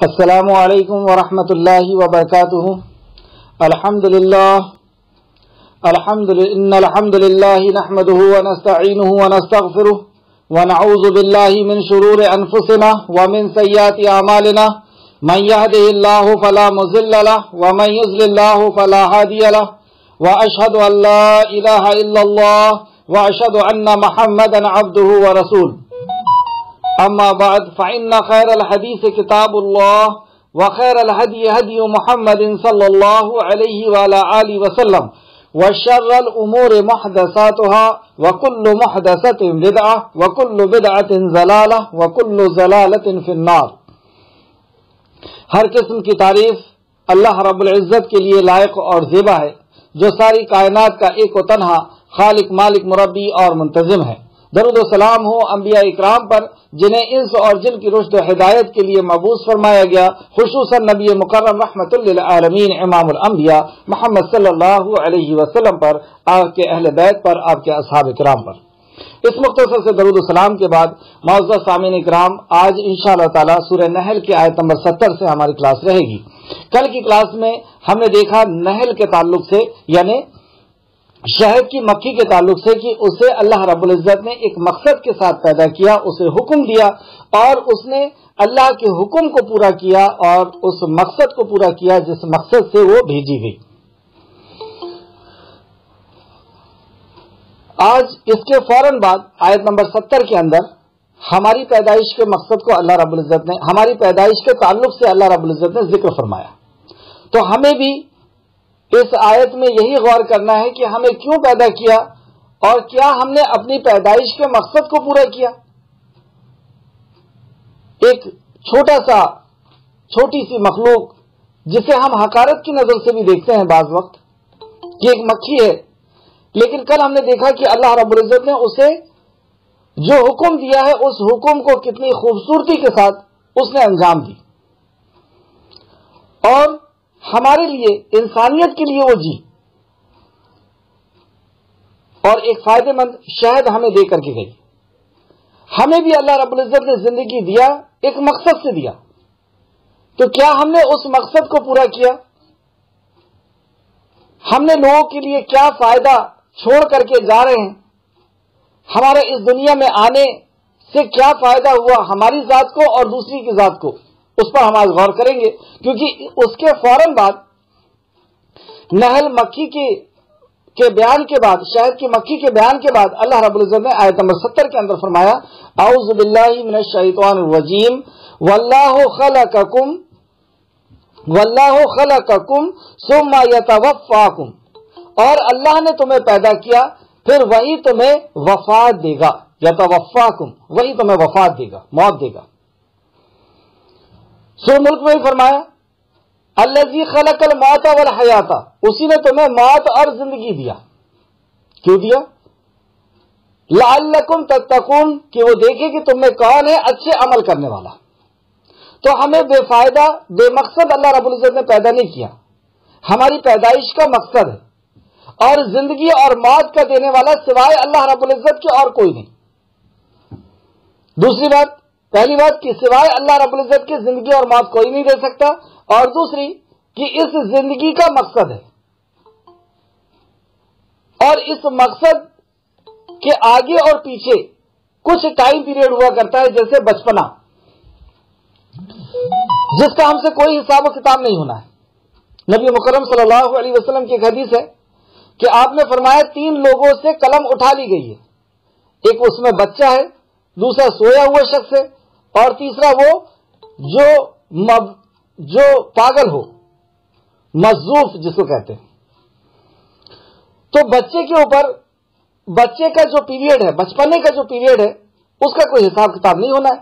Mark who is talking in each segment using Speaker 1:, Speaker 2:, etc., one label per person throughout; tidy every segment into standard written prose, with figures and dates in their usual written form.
Speaker 1: السلام علیکم ورحمۃ اللہ وبرکاتہ۔ الحمد للہ نحمده ونستعینه ونستغفره ونعوذ باللہ من شرور انفسنا ومن سیئات اعمالنا من يهده الله فلا مضل له ومن يضلل الله فلا هادي له واشهد ان لا اله الا الله واشهد ان محمدا عبده ورسوله اما بعد فان خير الحديث كتاب الله وخير الهدي هدي محمد صلى الله عليه وعلى اله وسلم وشر الامور محدثاتها وكل محدثة بدعة وكل بدعة ضلالة وكل ضلالة في النار۔ ہر قسم کی تعریف اللہ رب العزت کے لیے لائق اور زیبا ہے، جو ساری کائنات کا ایک و تنہا خالق، مالک، مربی اور منتظم ہے۔ درود و سلام ہو انبیاء اکرام پر، جنہیں انس اور جن کی رشد و ہدایت کے لیے مبعوث فرمایا گیا، خصوصاً نبی مکرم رحمت للعالمین امام الانبیاء محمد صلی اللہ علیہ وسلم پر، آپ کے اہل بیت پر، آپ کے اصحاب کرام پر۔ اس مختصر سے درود و سلام کے بعد معزز سامعین کرام، آج انشاءاللہ تعالی سورہ نحل کی آیت نمبر 70 سے ہماری کلاس رہے گی۔ کل کی کلاس میں ہم نے دیکھا نحل کے تعلق سے، یعنی شہد کی مکھی کے تعلق سے، کہ اسے اللہ رب العزت نے ایک مقصد کے ساتھ پیدا کیا، اسے حکم دیا اور اس نے اللہ کے حکم کو پورا کیا اور اس مقصد کو پورا کیا جس مقصد سے وہ بھیجی گئی۔ آج اس کے فوراً بعد آیت نمبر 70 کے اندر ہماری پیدائش کے مقصد کو اللہ رب العزت نے، ہماری پیدائش کے تعلق سے اللہ رب العزت نے ذکر فرمایا۔ تو ہمیں بھی اس آیت میں یہی غور کرنا ہے کہ ہمیں کیوں پیدا کیا اور کیا ہم نے اپنی پیدائش کے مقصد کو پورا کیا۔ ایک چھوٹی سی مخلوق جسے ہم حقارت کی نظر سے بھی دیکھتے ہیں بعض وقت کہ ایک مکھی ہے، لیکن کل ہم نے دیکھا کہ اللہ رب العزت نے اسے جو حکم دیا ہے اس حکم کو کتنی خوبصورتی کے ساتھ اس نے انجام دی، اور ہمارے لیے، انسانیت کے لیے وہ جی اور ایک فائدہ مند شہد ہمیں دے کر کے گئی۔ ہمیں بھی اللہ رب العزت نے زندگی دیا، ایک مقصد سے دیا، تو کیا ہم نے اس مقصد کو پورا کیا؟ ہم نے لوگوں کے لیے کیا فائدہ چھوڑ کر کے جا رہے ہیں؟ ہمارے اس دنیا میں آنے سے کیا فائدہ ہوا ہماری ذات کو اور دوسری کی ذات کو؟ اس پر ہم آج غور کریں گے، کیونکہ اس کے فوراً بعد نحل مکھی کے بیان کے بعد، شہد کی مکھی کے بیان کے بعد اللہ رب العزت نے آیت نمبر 70 کے اندر فرمایا، اعوذ باللہ من الشیطان الرجیم، واللہ خلقکم ثم یتوفاکم، اور اللہ نے تمہیں پیدا کیا پھر وہی تمہیں وفات دے گا، یتوفاکم، وہی تمہیں وفات دے گا، موت دے گا۔ سورہ ملک میں بھی فرمایا، الذی خلق الموت والحیات، اسی نے تمہیں موت اور زندگی دیا۔ کیوں دیا؟ لعلکم تتقون، کہ وہ دیکھے کہ تم میں کون ہے اچھے عمل کرنے والا۔ تو ہمیں بے فائدہ، بے مقصد اللہ رب العزت نے پیدا نہیں کیا، ہماری پیدائش کا مقصد ہے، اور زندگی اور موت کا دینے والا سوائے اللہ رب العزت کے اور کوئی نہیں۔ دوسری بات، پہلی بات کہ سوائے اللہ رب العزت کے زندگی اور موت کوئی نہیں دے سکتا، اور دوسری کہ اس زندگی کا مقصد ہے، اور اس مقصد کے آگے اور پیچھے کچھ ٹائم پیریڈ ہوا کرتا ہے، جیسے بچپنا، جس کا ہم سے کوئی حساب و کتاب نہیں ہونا ہے۔ نبی مکرم صلی اللہ علیہ وسلم کی ایک حدیث ہے کہ آپ نے فرمایا 3 لوگوں سے قلم اٹھا لی گئی ہے، ایک اس میں بچہ ہے، دوسرا سویا ہوا شخص ہے، اور تیسرا وہ جو پاگل ہو، مجذوف جس کو کہتے ہیں۔ تو بچے کے اوپر، بچے کا جو پیریڈ ہے، بچپنے کا جو پیریڈ ہے، اس کا کوئی حساب کتاب نہیں ہونا ہے۔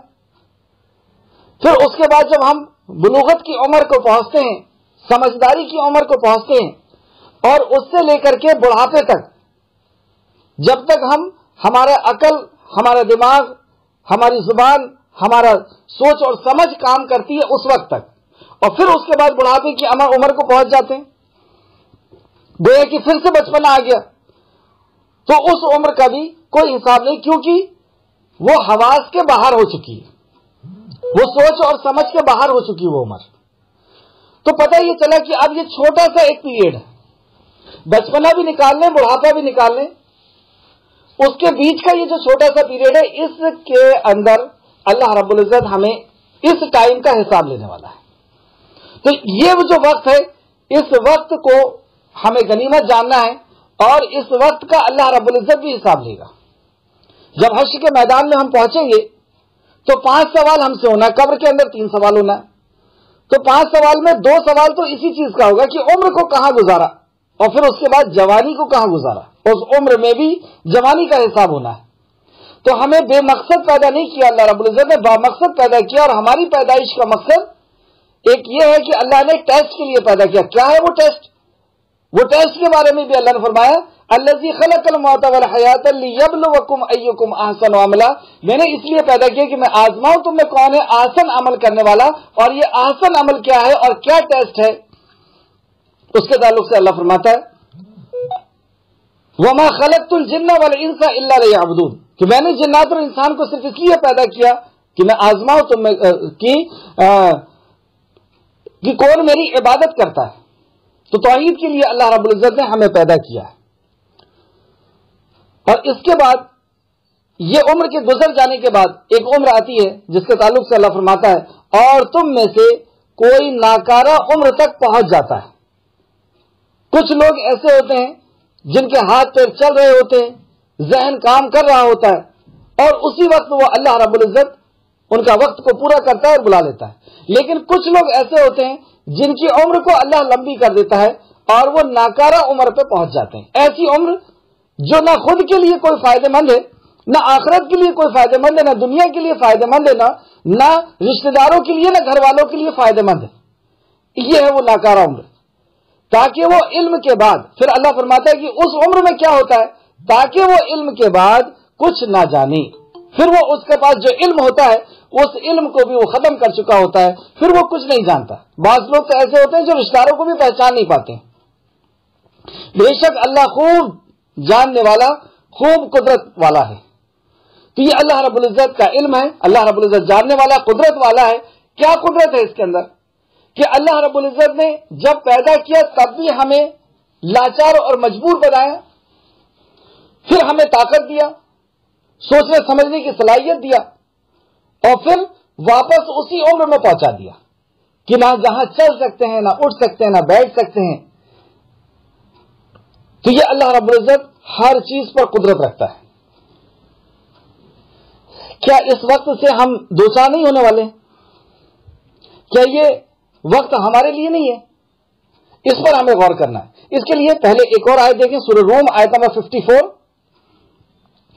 Speaker 1: پھر اس کے بعد جب ہم بلوغت کی عمر کو پہنچتے ہیں، سمجھداری کی عمر کو پہنچتے ہیں، اور اس سے لے کر کے بڑھاپے تک، جب تک ہمارا عقل، ہمارا دماغ، ہماری زبان، ہمارا سوچ اور سمجھ کام کرتی ہے، اس وقت تک، اور پھر اس کے بعد بڑھاپے کی عمر کو پہنچ جاتے ہیں، گویا کہ پھر سے بچپنا آ گیا، تو اس عمر کا بھی کوئی حساب نہیں، کیونکہ وہ حواس کے باہر ہو چکی ہے، وہ سوچ اور سمجھ کے باہر ہو چکی وہ عمر. تو پتہ یہ چلا کہ اب یہ چھوٹا سا ایک پیریڈ ہے, بچپنا بھی نکال لیں, بڑھاپا بھی نکال لیں, اس کے بیچ کا یہ جو چھوٹا سا پیریڈ ہے, اس کے اندر اللہ رب العزت ہمیں اس ٹائم کا حساب لینے والا ہے. تو یہ جو وقت ہے, اس وقت کو ہمیں غنیمت جاننا ہے, اور اس وقت کا اللہ رب العزت بھی حساب لے گا. جب حشر کے میدان میں ہم پہنچیں گے تو 5 سوال ہم سے ہونا ہے, قبر کے اندر 3 سوال ہونا ہے. تو 5 سوال میں 2 سوال تو اسی چیز کا ہوگا کہ عمر کو کہاں گزارا, اور پھر اس کے بعد جوانی کو کہاں گزارا. اس عمر میں بھی جوانی کا حساب ہونا ہے. تو ہمیں بے مقصد پیدا نہیں کیا, اللہ رب العزت نے با مقصد پیدا کیا. اور ہماری پیدائش کا مقصد ایک یہ ہے کہ اللہ نے ٹیسٹ کے لیے پیدا کیا. کیا ہے وہ ٹیسٹ؟ وہ ٹیسٹ کے بارے میں بھی اللہ نے فرمایا, الذی خلق الموت والحیات لیبلوکم ایکم احسن عملا. میں نے اس لیے پیدا کیا کہ میں آزماؤں تم میں کون ہے احسن عمل کرنے والا. اور یہ احسن عمل کیا ہے اور کیا ٹیسٹ ہے, اس کے تعلق سے اللہ فرماتا ہے وما خلقت الجن والانس الا لیعبدون, کہ میں نے جنات اور انسان کو صرف اس لیے پیدا کیا کہ میں آزماؤں تم میں کہ کون میری عبادت کرتا ہے. تو توحید کے لیے اللہ رب العزت نے ہمیں پیدا کیا ہے. اور اس کے بعد یہ عمر کے گزر جانے کے بعد ایک عمر آتی ہے جس کے تعلق سے اللہ فرماتا ہے اور تم میں سے کوئی ناکارہ عمر تک پہنچ جاتا ہے. کچھ لوگ ایسے ہوتے ہیں جن کے ہاتھ پیر چل رہے ہوتے ہیں, ذہن کام کر رہا ہوتا ہے, اور اسی وقت وہ اللہ رب العزت ان کا وقت کو پورا کرتا ہے اور بلا لیتا ہے. لیکن کچھ لوگ ایسے ہوتے ہیں جن کی عمر کو اللہ لمبی کر دیتا ہے اور وہ ناکارہ عمر پہ پہنچ جاتے ہیں. ایسی عمر جو نہ خود کے لیے کوئی فائدہ مند ہے, نہ آخرت کے لیے کوئی فائدہ مند ہے, نہ دنیا کے لیے فائدہ مند ہے, نہ رشتہ داروں کے لیے, نہ گھر والوں کے لیے فائدہ مند ہے. یہ ہے وہ ناکارہ عمر. تاکہ وہ علم کے بعد, پھر اللہ فرماتا ہے کہ اس عمر میں کیا ہوتا ہے, تاکہ وہ علم کے بعد کچھ نہ جانے. پھر وہ اس کے پاس جو علم ہوتا ہے اس علم کو بھی وہ ختم کر چکا ہوتا ہے, پھر وہ کچھ نہیں جانتا. بعض لوگ تو ایسے ہوتے ہیں جو رشتہ داروں کو بھی پہچان نہیں پاتے. بے شک اللہ خوب جاننے والا, خوب قدرت والا ہے. تو یہ اللہ رب العزت کا علم ہے, اللہ رب العزت جاننے والا, قدرت والا ہے. کیا قدرت ہے اس کے اندر کہ اللہ رب العزت نے جب پیدا کیا تب بھی ہمیں لاچار اور مجبور بنایا, پھر ہمیں طاقت دیا, سوچنے سمجھنے کی صلاحیت دیا, اور پھر واپس اسی عمر میں پہنچا دیا کہ نہ جہاں چل سکتے ہیں, نہ اٹھ سکتے ہیں, نہ بیٹھ سکتے ہیں. تو یہ اللہ رب العزت ہر چیز پر قدرت رکھتا ہے. کیا اس وقت سے ہم دوچار نہیں ہونے والے؟ کیا یہ وقت ہمارے لیے نہیں ہے؟ اس پر ہمیں غور کرنا ہے. اس کے لیے پہلے ایک اور آیت دیکھیں, سورہ روم آیت نمبر 54.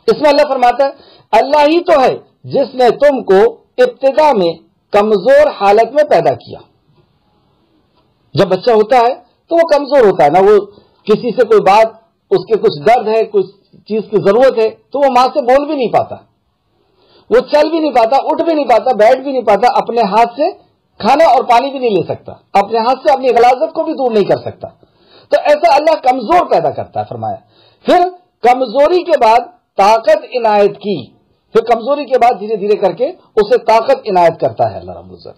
Speaker 1: اس میں اللہ فرماتا ہے اللہ ہی تو ہے جس نے تم کو ابتدا میں کمزور حالت میں پیدا کیا. جب بچہ ہوتا ہے تو وہ کمزور ہوتا ہے, نہ وہ کسی سے کوئی بات, اس کے کچھ درد ہے, کچھ چیز کی ضرورت ہے تو وہ ماں سے بول بھی نہیں پاتا, وہ چل بھی نہیں پاتا, اٹھ بھی نہیں پاتا, بیٹھ بھی نہیں پاتا, اپنے ہاتھ سے کھانا اور پانی بھی نہیں لے سکتا, اپنے ہاتھ سے اپنی غلاظت کو بھی دور نہیں کر سکتا. تو ایسا اللہ کمزور پیدا کرتا ہے. فرمایا پھر کمزوری کے بعد طاقت عنایت کی, پھر کمزوری کے بعد دھیرے دھیرے کر کے اسے طاقت عنایت کرتا ہے اللہ رب العزت.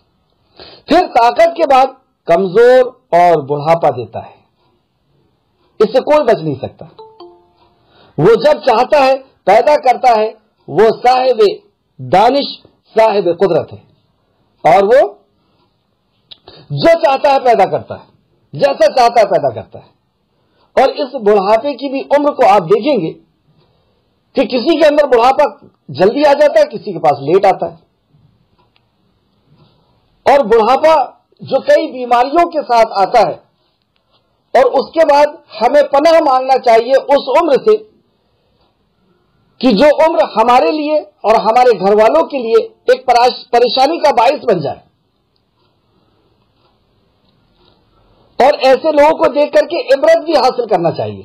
Speaker 1: پھر طاقت کے بعد کمزور اور بڑھاپا دیتا ہے. اس سے کوئی بچ نہیں سکتا. وہ جب چاہتا ہے پیدا کرتا ہے. وہ صاحب دانش, صاحب قدرت ہے, اور وہ جو چاہتا ہے پیدا کرتا ہے, جیسا چاہتا ہے پیدا کرتا ہے. اور اس بڑھاپے کی بھی عمر کو آپ دیکھیں گے کہ کسی کے اندر بڑھاپا جلدی آ جاتا ہے, کسی کے پاس لیٹ آتا ہے. اور بڑھاپا جو کئی بیماریوں کے ساتھ آتا ہے, اور اس کے بعد ہمیں پناہ مانگنا چاہیے اس عمر سے کہ جو عمر ہمارے لیے اور ہمارے گھر والوں کے لیے ایک پریشانی کا باعث بن جائے. اور ایسے لوگوں کو دیکھ کر کے عبرت بھی حاصل کرنا چاہیے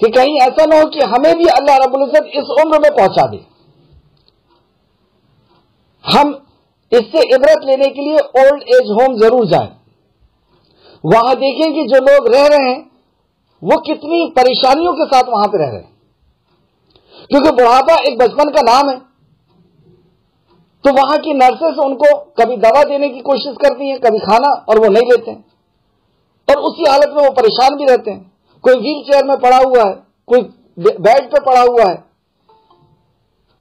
Speaker 1: کہ کہیں ایسا نہ ہو کہ ہمیں بھی اللہ رب العزت اس عمر میں پہنچا دے. ہم اس سے عبرت لینے کے لیے اولڈ ایج ہوم ضرور جائیں, وہاں دیکھیں کہ جو لوگ رہ رہے ہیں وہ کتنی پریشانیوں کے ساتھ وہاں پہ رہ رہے ہیں, کیونکہ بڑھاپا ایک بچپن کا نام ہے. تو وہاں کی نرسز ان کو کبھی دوا دینے کی کوشش کرتی ہیں، کبھی کھانا، اور وہ نہیں لیتے ہیں، اور اسی حالت میں وہ پریشان بھی رہتے ہیں. کوئی ویل چیئر میں پڑا ہوا ہے، کوئی بیڈ پہ پڑا ہوا ہے،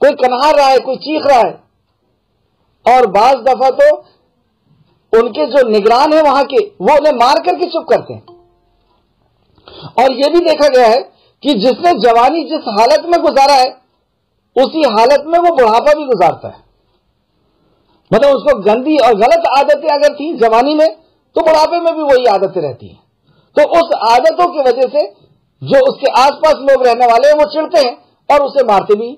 Speaker 1: کوئی کنہار رہا ہے، کوئی چیخ رہا ہے. اور بعض دفعہ تو ان کے جو نگران ہیں وہاں کے، وہ انہیں مار کر کے چپ کرتے ہیں. اور یہ بھی دیکھا گیا ہے کہ جس نے جوانی جس حالت میں گزارا ہے اسی حالت میں وہ بڑھاپا بھی گزارتا ہے. مطلب اس کو گندی اور غلط عادتیں اگر تھیں جوانی میں تو بڑھاپے میں بھی وہی عادتیں رہتی ہیں. تو اس عادتوں کی وجہ سے جو اس کے آس پاس لوگ رہنے والے ہیں وہ چڑھتے ہیں اور اسے مارتے بھی.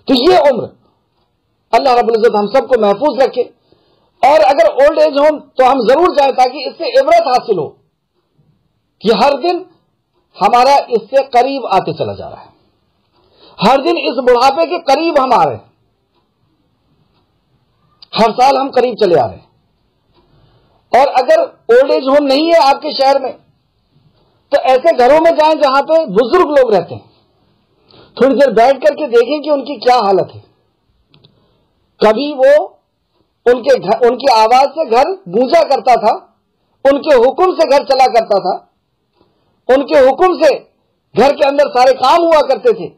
Speaker 1: تو یہ عمر اللہ رب العزت ہم سب کو محفوظ رکھے. اور اگر اولڈ ایج ہو تو ہم ضرور جائیں تاکہ اس سے عبرت حاصل ہو کہ ہر دن ہمارا اس سے قریب آتے چلا جا رہا ہے، ہر دن اس بڑھاپے کے قریب ہم آ رہے ہیں، ہر سال ہم قریب چلے آ رہے ہیں. اور اگر اولڈ ایج ہوم نہیں ہے آپ کے شہر میں تو ایسے گھروں میں جائیں جہاں پہ بزرگ لوگ رہتے ہیں، تھوڑی دیر بیٹھ کر کے دیکھیں کہ ان کی کیا حالت ہے. کبھی وہ ان کی آواز سے گھر گونجا کرتا تھا، ان کے حکم سے گھر چلا کرتا تھا، ان کے حکم سے گھر کے اندر سارے کام ہوا کرتے تھے.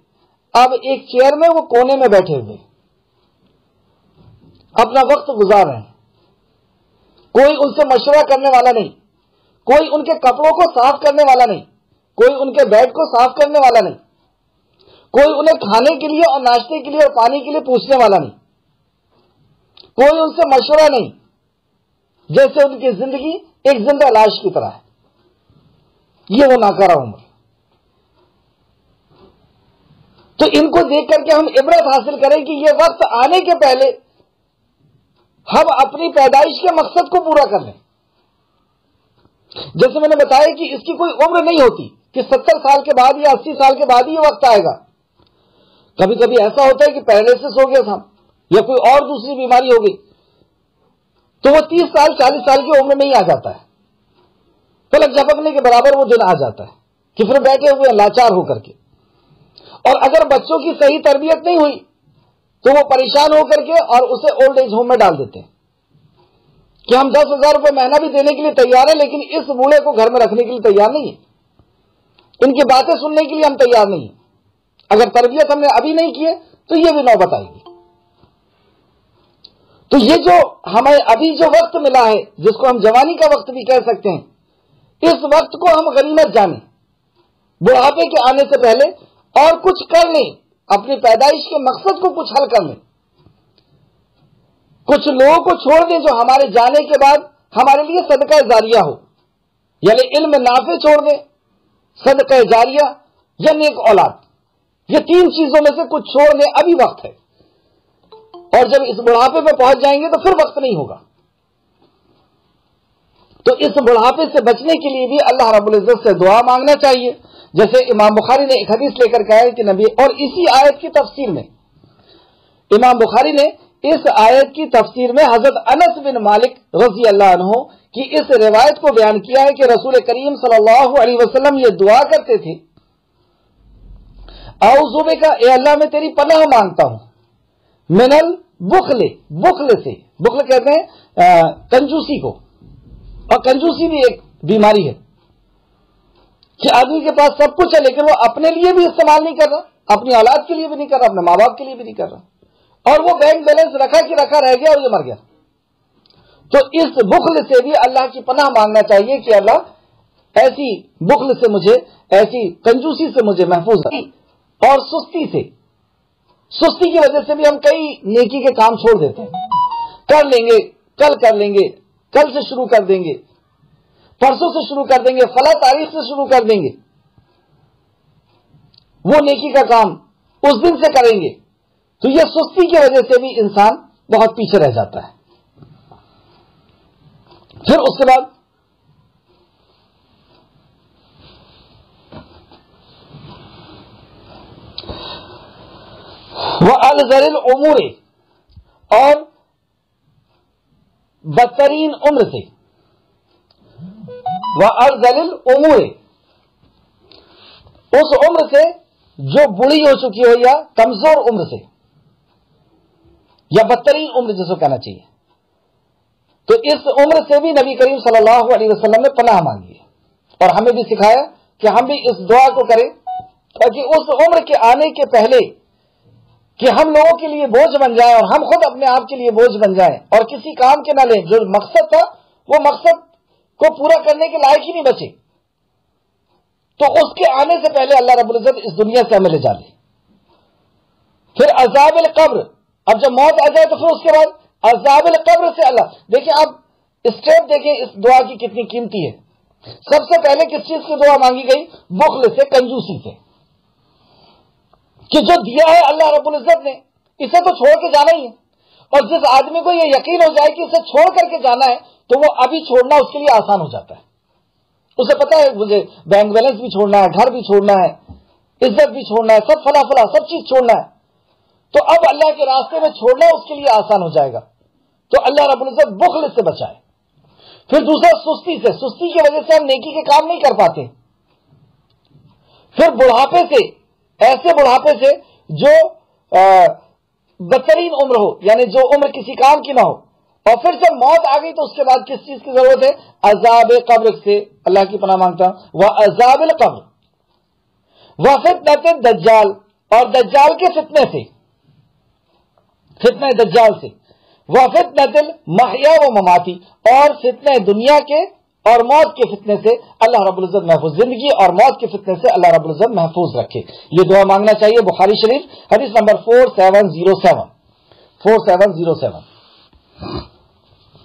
Speaker 1: اب ایک چیئر میں وہ کونے میں بیٹھے ہوئے اپنا وقت گزار رہے ہیں. کوئی ان سے مشورہ کرنے والا نہیں، کوئی ان کے کپڑوں کو صاف کرنے والا نہیں، کوئی ان کے بیڈ کو صاف کرنے والا نہیں، کوئی انہیں کھانے کے لیے اور ناشتے کے لیے اور پانی کے لیے پوچھنے والا نہیں، کوئی ان سے مشورہ نہیں. جیسے ان کی زندگی ایک زندہ لاش کی طرح ہے. یہ وہ ناکارہ عمر. تو ان کو دیکھ کر کے ہم عبرت حاصل کریں کہ یہ وقت آنے کے پہلے ہم اپنی پیدائش کے مقصد کو پورا کر لیں. جیسے میں نے بتایا کہ اس کی کوئی عمر نہیں ہوتی کہ 70 سال کے بعد یا 80 سال کے بعد ہی یہ وقت آئے گا. کبھی کبھی ایسا ہوتا ہے کہ پہلے سے سو گیا تھا یا کوئی اور دوسری بیماری ہو گئی تو وہ 30 سال 40 سال کی عمر میں ہی آ جاتا ہے. پلک جھپکنے کے برابر وہ دن آ جاتا ہے کہ پھر بیٹھے ہوئے لاچار ہو کر کے. اور اگر بچوں کی صحیح تربیت نہیں ہوئی تو وہ پریشان ہو کر کے اور اسے اولڈ ایج ہوم میں ڈال دیتے ہیں کہ ہم 10,000 روپے مہینہ بھی دینے کے لیے تیار ہیں لیکن اس بوڑھے کو گھر میں رکھنے کے لیے تیار نہیں ہے، ان کی باتیں سننے کے لیے ہم تیار نہیں ہیں. اگر تربیت ہم نے ابھی نہیں کی ہے تو یہ بھی نوبت آئے گی. تو یہ جو ہمیں ابھی جو وقت ملا ہے جس کو ہم جوانی کا وقت بھی کہہ سکتے ہیں، اس وقت کو ہم غنیمت جانیں، بڑھاپے کے آنے سے پہلے اور کچھ کر لیں، اپنی پیدائش کے مقصد کو کچھ حل کر لیں. کچھ لوگوں کو چھوڑ دیں جو ہمارے جانے کے بعد ہمارے لیے صدقہ جاریہ ہو، یعنی علم نافع چھوڑ دیں، صدقہ جاریہ یا نیک اولاد. یہ 3 چیزوں میں سے کچھ چھوڑ دیں، ابھی وقت ہے. اور جب اس بڑھاپے میں پہنچ جائیں گے تو پھر وقت نہیں ہوگا. تو اس بڑھاپے سے بچنے کے لیے بھی اللہ رب العزت سے دعا مانگنا چاہیے. جیسے امام بخاری نے ایک حدیث لے کر کہا ہے کہ نبی، اور اسی آیت کی تفسیر میں امام بخاری نے اس آیت کی تفسیر میں حضرت انس بن مالک رضی اللہ عنہ کی اس روایت کو بیان کیا ہے کہ رسول کریم صلی اللہ علیہ وسلم یہ دعا کرتے تھے، اعوذ بک، اے اللہ میں تیری پناہ مانگتا ہوں، من البخل، بخل سے، بخل کہتے ہیں کنجوسی کو، اور کنجوسی بھی ایک بیماری ہے کہ آدمی کے پاس سب کچھ ہے لیکن وہ اپنے لیے بھی استعمال نہیں کر رہا، اپنی اولاد کے لیے بھی نہیں کر رہا، اپنے ماں باپ کے لیے بھی نہیں کر رہا، اور وہ بینک بیلنس رکھا کہ رکھا رہ گیا اور یہ مر گیا. تو اس بخل سے بھی اللہ کی پناہ مانگنا چاہیے کہ اللہ ایسی بخل سے مجھے، ایسی کنجوسی سے مجھے محفوظ رکھے. اور سستی سے، سستی کی وجہ سے بھی ہم کئی نیکی کے کام چھوڑ دیتے ہیں. کر لیں گے، کل کر لیں گے، کل سے شروع کر دیں گے، پرسوں سے شروع کر دیں گے، فلاں تاریخ سے شروع کر دیں گے، وہ نیکی کا کام اس دن سے کریں گے. تو یہ سستی کی وجہ سے بھی انسان بہت پیچھے رہ جاتا ہے. پھر اس کے بعد وَأَلْذَرِ الْأُمُورِ، اور بدترین عمر سے، وَأَلْذَرِ الْأُمُورِ، اس عمر سے جو بڑی ہو چکی ہو یا کمزور عمر سے. یا بدترین عمر جس کو کہنا چاہیے. تو اس عمر سے بھی نبی کریم صلی اللہ علیہ وسلم نے پناہ مانگی ہے اور ہمیں بھی سکھایا کہ ہم بھی اس دعا کو کریں تاکہ اس عمر کے آنے کے پہلے کہ ہم لوگوں کے لیے بوجھ بن جائیں اور ہم خود اپنے آپ کے لیے بوجھ بن جائیں اور کسی کام کے نہ لیں جو مقصد تھا وہ مقصد کو پورا کرنے کے لائق ہی نہیں بچے. تو اس کے آنے سے پہلے اللہ رب العزت اس دنیا سے ہمیں لے جا لے. پھر عذاب القبر، اب جب موت آ جائے تو پھر اس کے بعد عذاب القبر سے اللہ. دیکھیں آپ اسٹیپ دیکھیں اس دعا کی کتنی قیمتی ہے. سب سے پہلے کس چیز کی دعا مانگی گئی؟ بخل سے، کنجوسی سے، کہ جو دیا ہے اللہ رب العزت نے اسے تو چھوڑ کے جانا ہی ہے. اور جس آدمی کو یہ یقین ہو جائے کہ اسے چھوڑ کر کے جانا ہے تو وہ ابھی چھوڑنا اس کے لیے آسان ہو جاتا ہے. اسے پتا ہے مجھے بینک بیلنس بھی چھوڑنا ہے، گھر بھی چھوڑنا ہے، عزت بھی چھوڑنا ہے، سب فلاں فلاں سب چیز چھوڑنا ہے. تو اب اللہ کے راستے میں چھوڑنا اس کے لیے آسان ہو جائے گا. تو اللہ رب العزت بخل سے بچائے. پھر دوسرا سستی سے، سستی کی وجہ سے ہم نیکی کے کام نہیں کر پاتے. پھر بڑھاپے سے، ایسے بڑھاپے سے جو بدترین عمر ہو، یعنی جو عمر کسی کام کی نہ ہو. اور پھر جب موت آ گئی تو اس کے بعد کس چیز کی ضرورت ہے؟ عذاب قبر سے اللہ کی پناہ مانگتا ہوں. وعذاب القبر وفتنة الدجال، اور دجال کے فتنے سے، فتنہ دجال سے. وفتنة المحیا و مماتی، اور فتنہ دنیا کے اور موت کے فتنے سے اللہ رب العزت محفوظ، زندگی اور موت کے فتنے سے اللہ رب العزت محفوظ رکھے. یہ دعا مانگنا چاہیے. بخاری شریف حدیث نمبر 4707. 4707.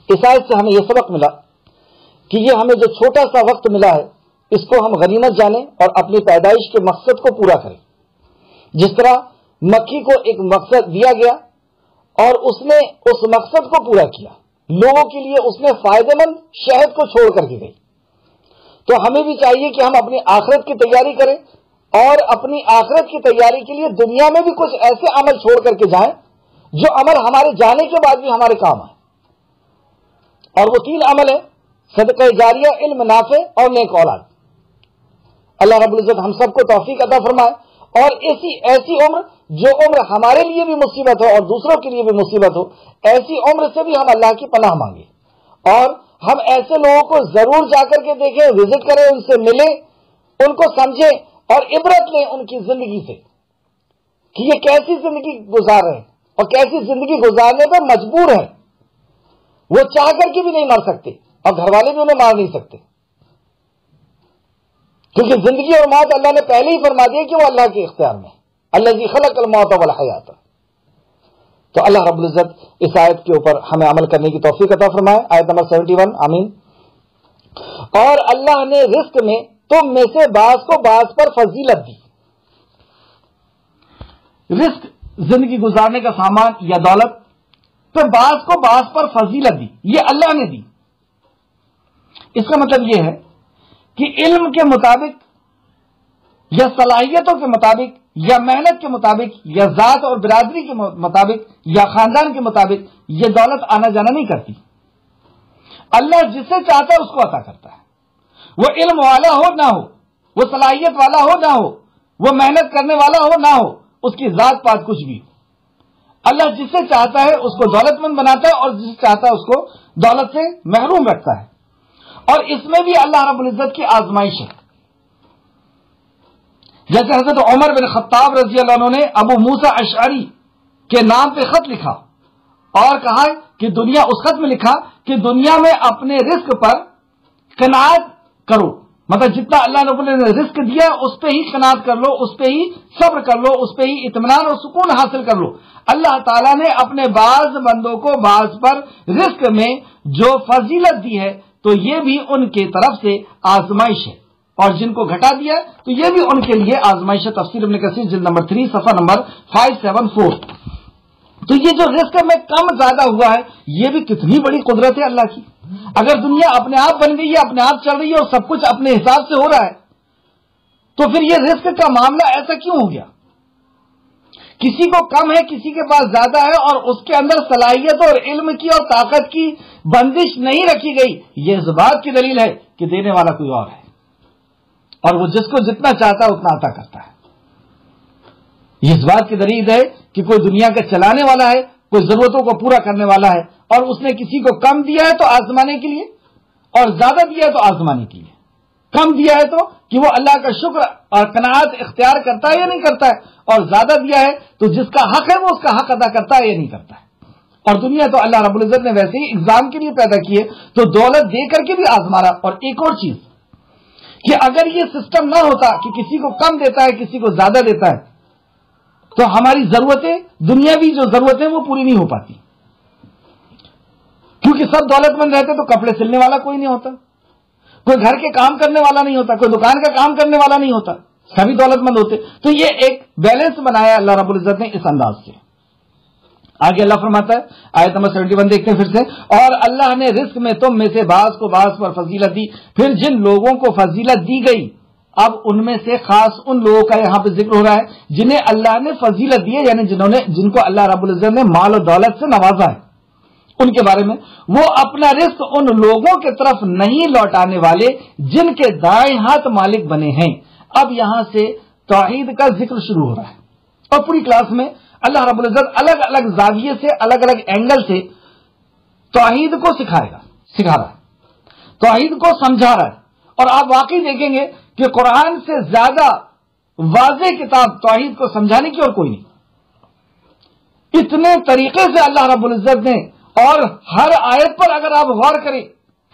Speaker 1: اس آیت سے ہمیں یہ سبق ملا کہ یہ ہمیں جو چھوٹا سا وقت ملا ہے اس کو ہم غنیمت جانیں اور اپنی پیدائش کے مقصد کو پورا کریں. جس طرح مکھی کو ایک مقصد دیا گیا اور اس نے اس مقصد کو پورا کیا، لوگوں کے لیے اس نے فائدہ مند شہد کو چھوڑ کر کے گئی. تو ہمیں بھی چاہیے کہ ہم اپنی آخرت کی تیاری کریں اور اپنی آخرت کی تیاری کے لیے دنیا میں بھی کچھ ایسے عمل چھوڑ کر کے جائیں جو عمل ہمارے جانے کے بعد بھی ہمارے کام آئے. اور وہ 3 عمل ہے: صدقہ جاریہ، علم نافع اور نیک اولاد. اللہ رب العزت ہم سب کو توفیق عطا فرمائے. اور ایسی عمر، جو عمر ہمارے لیے بھی مصیبت ہو اور دوسروں کے لیے بھی مصیبت ہو، ایسی عمر سے بھی ہم اللہ کی پناہ مانگیں. اور ہم ایسے لوگوں کو ضرور جا کر کے دیکھیں، وزٹ کریں، ان سے ملیں، ان کو سمجھیں اور عبرت لیں ان کی زندگی سے کہ یہ کیسی زندگی گزار رہے ہیں اور کیسی زندگی گزارنے پر مجبور ہیں. وہ چاہ کر کے بھی نہیں مر سکتے اور گھر والے بھی انہیں مار نہیں سکتے، کیونکہ زندگی اور موت اللہ نے پہلے ہی فرما دیا کہ وہ اللہ کے اختیار میں. الذی خلق الموت والحیات. تو اللہ رب العزت اس آیت کے اوپر ہمیں عمل کرنے کی توفیق عطا فرمائے. آیت نمبر 71. آمین. اور اللہ نے رزق میں تم میں سے بعض کو بعض پر فضیلت دی. رزق، زندگی گزارنے کا سامان یا دولت، تو بعض کو بعض پر فضیلت دی، یہ اللہ نے دی. اس کا مطلب یہ ہے کہ علم کے مطابق یا صلاحیتوں کے مطابق یا محنت کے مطابق یا ذات اور برادری کے مطابق یا خاندان کے مطابق یہ دولت آنا جانا نہیں کرتی. اللہ جسے چاہتا ہے اس کو عطا کرتا ہے. وہ علم والا ہو نہ ہو، وہ صلاحیت والا ہو نہ ہو، وہ محنت کرنے والا ہو نہ ہو، اس کی ذات پات کچھ بھی ہو، اللہ جسے چاہتا ہے اس کو دولت مند بناتا ہے اور جسے چاہتا ہے اس کو دولت سے محروم رکھتا ہے. اور اس میں بھی اللہ رب العزت کی آزمائش ہے. جیسے حضرت عمر بن خطاب رضی اللہ عنہ نے ابو موسیٰ اشعری کے نام پہ خط لکھا اور کہا کہ دنیا، اس خط میں لکھا کہ دنیا میں اپنے رزق پر قناعت کرو، مطلب جتنا اللہ رب العزت نے رزق دیا اس پہ ہی قناعت کر لو، اس پہ ہی صبر کر لو، اس پہ ہی اطمینان اور سکون حاصل کر لو. اللہ تعالیٰ نے اپنے بعض بندوں کو بعض پر رزق میں جو فضیلت دی ہے تو یہ بھی ان کی طرف سے آزمائش ہے، اور جن کو گھٹا دیا تو یہ بھی ان کے لیے آزمائش ہے. تفسیر ابن کثیر جلد نمبر 3 صفحہ نمبر 574. تو یہ جو رزق میں کم زیادہ ہوا ہے یہ بھی کتنی بڑی قدرت ہے اللہ کی. اگر دنیا اپنے آپ بن گئی ہے، اپنے آپ چل رہی ہے اور سب کچھ اپنے حساب سے ہو رہا ہے تو پھر یہ رزق کا معاملہ ایسا کیوں ہو گیا؟ کسی کو کم ہے، کسی کے پاس زیادہ ہے، اور اس کے اندر صلاحیت اور علم کی اور طاقت کی بندش نہیں رکھی گئی. یہ اس بات کی دلیل ہے کہ دینے والا کوئی اور ہے اور وہ جس کو جتنا چاہتا ہے اتنا عطا کرتا ہے. یہ اس بات کی دلیل ہے کہ کوئی دنیا کا چلانے والا ہے
Speaker 2: کوئی ضرورتوں کو پورا کرنے والا ہے اور اس نے کسی کو کم دیا ہے تو آزمانے کے لیے اور زیادہ دیا ہے تو آزمانے کے لیے. کم دیا ہے تو کہ وہ اللہ کا شکر اور قناعت اختیار کرتا ہے یا نہیں کرتا ہے, اور زیادہ دیا ہے تو جس کا حق ہے وہ اس کا حق ادا کرتا ہے یا نہیں کرتا ہے. اور دنیا تو اللہ رب العزت نے ویسے ہی ایگزام کے لیے پیدا کی ہے, تو دولت دے کر کے بھی آزمانا. اور ایک اور چیز کہ اگر یہ سسٹم نہ ہوتا کہ کسی کو کم دیتا ہے کسی کو زیادہ دیتا ہے تو ہماری ضرورتیں, دنیاوی جو ضرورتیں وہ پوری نہیں ہو پاتی, کیونکہ سب دولت مند رہتے تو کپڑے سلنے والا کوئی نہیں ہوتا, کوئی گھر کے کام کرنے والا نہیں ہوتا, کوئی دکان کا کام کرنے والا نہیں ہوتا, سبھی دولت مند ہوتے. تو یہ ایک بیلنس بنایا اللہ رب العزت نے اس انداز سے. آگے اللہ فرماتا ہے آیت نمبر 71 دیکھتے ہیں پھر سے, اور اللہ نے رزق میں تم میں سے بعض کو بعض پر فضیلت دی, پھر جن لوگوں کو فضیلت دی گئی اب ان میں سے خاص ان لوگوں کا یہاں پہ ذکر ہو رہا ہے جنہیں اللہ نے فضیلت دی ہے, یعنی جن کو اللہ رب العزت نے مال و دولت سے نوازا ہے. ان کے بارے میں وہ اپنا رزق ان لوگوں کے طرف نہیں لوٹانے والے جن کے دائیں ہاتھ مالک بنے ہیں. اب یہاں سے توحید کا ذکر شروع ہو رہا ہے, اور پوری کلاس میں اللہ رب العزت الگ الگ زاویے سے الگ الگ اینگل سے توحید کو سکھا رہا ہے, توحید کو سمجھا رہا ہے. اور آپ واقعی دیکھیں گے کہ قرآن سے زیادہ واضح کتاب توحید کو سمجھانے کی اور کوئی نہیں. اتنے طریقے سے اللہ رب العزت نے, اور ہر آیت پر اگر آپ غور کریں,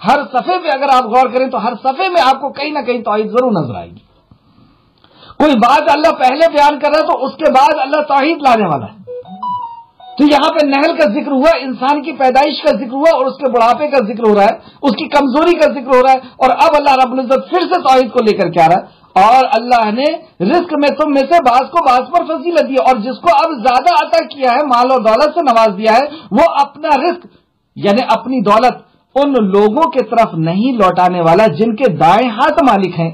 Speaker 2: ہر صفحے پہ اگر آپ غور کریں تو ہر صفحے میں آپ کو کہیں نہ کہیں توحید ضرور نظر آئے گی. کوئی بات اللہ پہلے بیان کر رہا ہے تو اس کے بعد اللہ توحید لانے والا ہے. تو یہاں پہ نحل کا ذکر ہوا, انسان کی پیدائش کا ذکر ہوا, اور اس کے بڑھاپے کا ذکر ہو رہا ہے, اس کی کمزوری کا ذکر ہو رہا ہے, اور اب اللہ رب العزت پھر سے توحید کو لے کر کے آ رہا ہے. اور اللہ نے رزق میں تم میں سے بعض کو بعض پر فضیلت دی, اور جس کو اب زیادہ عطا کیا ہے, مال اور دولت سے نواز دیا ہے, وہ اپنا رزق یعنی اپنی دولت ان لوگوں کے طرف نہیں لوٹانے والا جن کے دائیں ہاتھ مالک ہیں.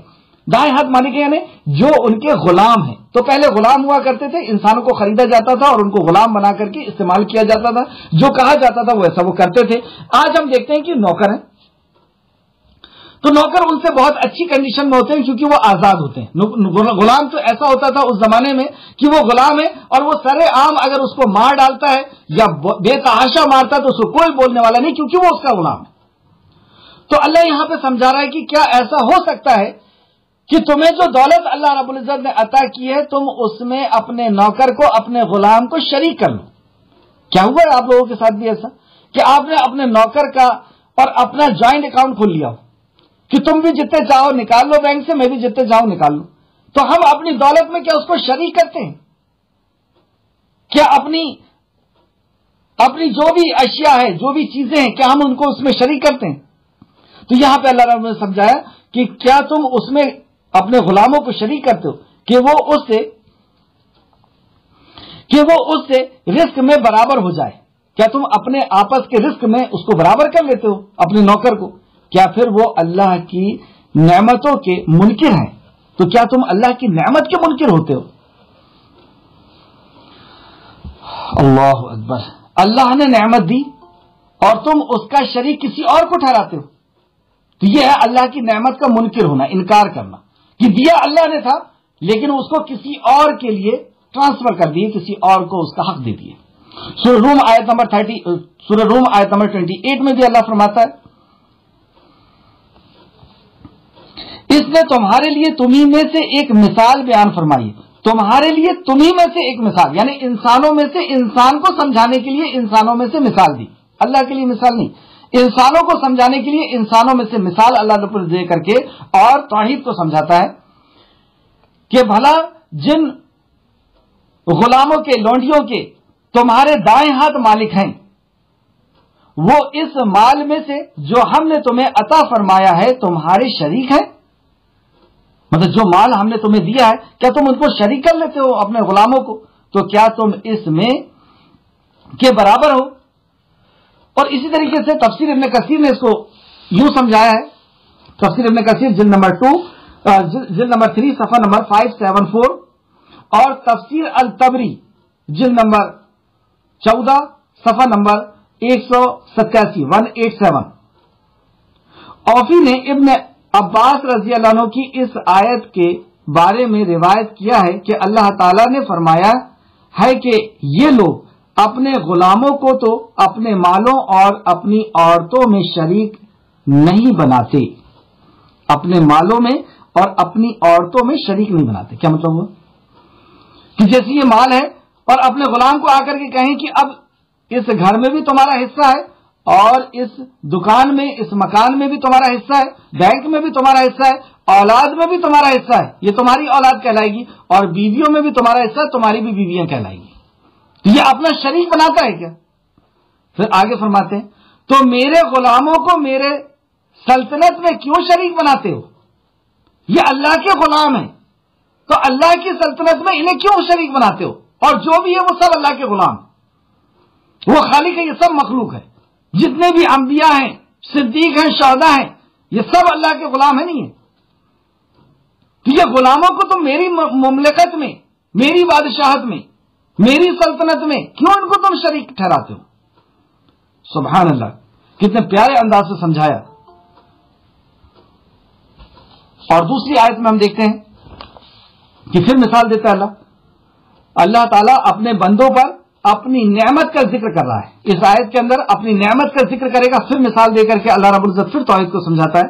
Speaker 2: دائیں ہاتھ مالک یعنی جو ان کے غلام ہیں. تو پہلے غلام ہوا کرتے تھے, انسانوں کو خریدا جاتا تھا اور ان کو غلام بنا کر کے استعمال کیا جاتا تھا, جو کہا جاتا تھا وہ ایسا وہ کرتے تھے. آج ہم دیکھتے ہیں کہ نوکر ہیں, تو نوکر ان سے بہت اچھی کنڈیشن میں ہوتے ہیں کیونکہ وہ آزاد ہوتے ہیں. غلام تو ایسا ہوتا تھا اس زمانے میں کہ وہ غلام ہے اور وہ سرے عام اگر اس کو مار ڈالتا ہے یا بے تحاشا مارتا ہے تو اس کو کوئی بولنے والا نہیں, کیونکہ وہ اس کا غلام ہے. تو اللہ یہاں پہ سمجھا رہا ہے کہ کیا ایسا ہو سکتا ہے کہ تمہیں جو دولت اللہ رب العزت نے عطا کی ہے تم اس میں اپنے نوکر کو, اپنے غلام کو شریک کر لو. کیا ہوا ہے آپ لوگوں کے ساتھ بھی ایسا کہ آپ نے اپنے نوکر کا اور اپنا جوائنٹ اکاؤنٹ کھول لیا ہو کہ تم بھی جتنے چاہو نکال لو بینک سے, میں بھی جتنے چاہوں نکال لوں. تو ہم اپنی دولت میں کیا اس کو شریک کرتے ہیں؟ کیا اپنی جو بھی اشیاء ہے, جو بھی چیزیں ہیں, کیا ہم ان کو اس میں شریک کرتے ہیں؟ تو یہاں پہ اللہ رب نے سمجھایا کہ کیا تم اس میں اپنے غلاموں کو شریک کرتے ہو کہ وہ اس سے رزق میں برابر ہو جائے. کیا تم اپنے آپس کے رزق میں اس کو برابر کر لیتے ہو اپنے نوکر کو؟ کیا پھر وہ اللہ کی نعمتوں کے منکر ہیں؟ تو کیا تم اللہ کی نعمت کے منکر ہوتے ہو؟ اللہ اکبر. اللہ نے نعمت دی اور تم اس کا شریک کسی اور کو ٹھہراتے ہو. تو یہ ہے اللہ کی نعمت کا منکر ہونا, انکار کرنا کہ دیا اللہ نے تھا لیکن اس کو کسی اور کے لیے ٹرانسفر کر دیے, کسی اور کو اس کا حق دے دیے. سورہ روم آیت نمبر 28 میں بھی اللہ فرماتا ہے اس نے تمہارے لیے تمہیں میں سے ایک مثال بیان فرمائی. تمہارے لیے تمہیں میں سے ایک مثال یعنی انسانوں میں سے انسان کو سمجھانے کے لیے انسانوں میں سے مثال دی. اللہ کے لیے مثال نہیں, انسانوں کو سمجھانے کے لیے انسانوں میں سے مثال اللہ نے دے کر کے اور توحید کو سمجھاتا ہے کہ بھلا جن غلاموں کے, لونڈیوں کے تمہارے دائیں ہاتھ مالک ہیں وہ اس مال میں سے جو ہم نے تمہیں عطا فرمایا ہے تمہارے شریک ہیں. مطلب جو مال ہم نے تمہیں دیا ہے کیا تم ان کو شریک کر لیتے ہو اپنے غلاموں کو؟ تو کیا تم اس میں کے برابر ہو؟ اور اسی طریقے سے تفسیر ابن کثیر نے اس کو یوں سمجھایا ہے. تفسیر ابن کثیر جلد نمبر 3 صفحہ نمبر 574 اور تفسیر الطبری جلد نمبر 14 صفحہ نمبر 187. اوفی نے ابن عباس رضی اللہ عنہ کی اس آیت کے بارے میں روایت کیا ہے کہ اللہ تعالی نے فرمایا ہے کہ یہ لوگ اپنے غلاموں کو تو اپنے مالوں اور اپنی عورتوں میں شریک نہیں بناتے، اپنے مالوں میں اور اپنی عورتوں میں شریک نہیں بناتے۔ کیا مطلب ہوا کہ جیسے یہ مال ہے اور اپنے غلام کو آ کر کے کہیں کہ اب اس گھر میں بھی تمہارا حصہ ہے اور اس دکان میں، اس مکان میں بھی تمہارا حصہ ہے، بینک میں بھی تمہارا حصہ ہے، اولاد میں بھی تمہارا حصہ ہے، یہ تمہاری اولاد کہلائے گی، اور بیویوں میں بھی تمہارا حصہ ہے، تمہاری بھی بیویاں کہلائیں گی۔ تو یہ اپنا شریک بناتا ہے کیا؟ پھر آگے فرماتے ہیں تو میرے غلاموں کو میرے سلطنت میں کیوں شریک بناتے ہو؟ یہ اللہ کے غلام ہیں، تو اللہ کی سلطنت میں انہیں کیوں شریک بناتے ہو؟ اور جو بھی ہے وہ سب اللہ کے غلام، وہ خالق ہے، یہ سب مخلوق ہے، جتنے بھی انبیاء ہیں، صدیق ہیں، شہداء ہیں، یہ سب اللہ کے غلام ہیں۔ نہیں ہے تو یہ غلاموں کو تم میری مملکت میں، میری بادشاہت میں، میری سلطنت میں کیوں ان کو تم شریک ٹھہراتے ہو؟ سبحان اللہ، کتنے پیارے انداز سے سمجھایا۔ اور دوسری آیت میں ہم دیکھتے ہیں کہ پھر مثال دیتا ہے اللہ تعالیٰ اپنے بندوں پر اپنی نعمت کا ذکر کر رہا ہے۔ اس آیت کے اندر اپنی نعمت کا ذکر کرے گا، پھر مثال دے کر کے اللہ رب العزت پھر توحید کو سمجھاتا ہے۔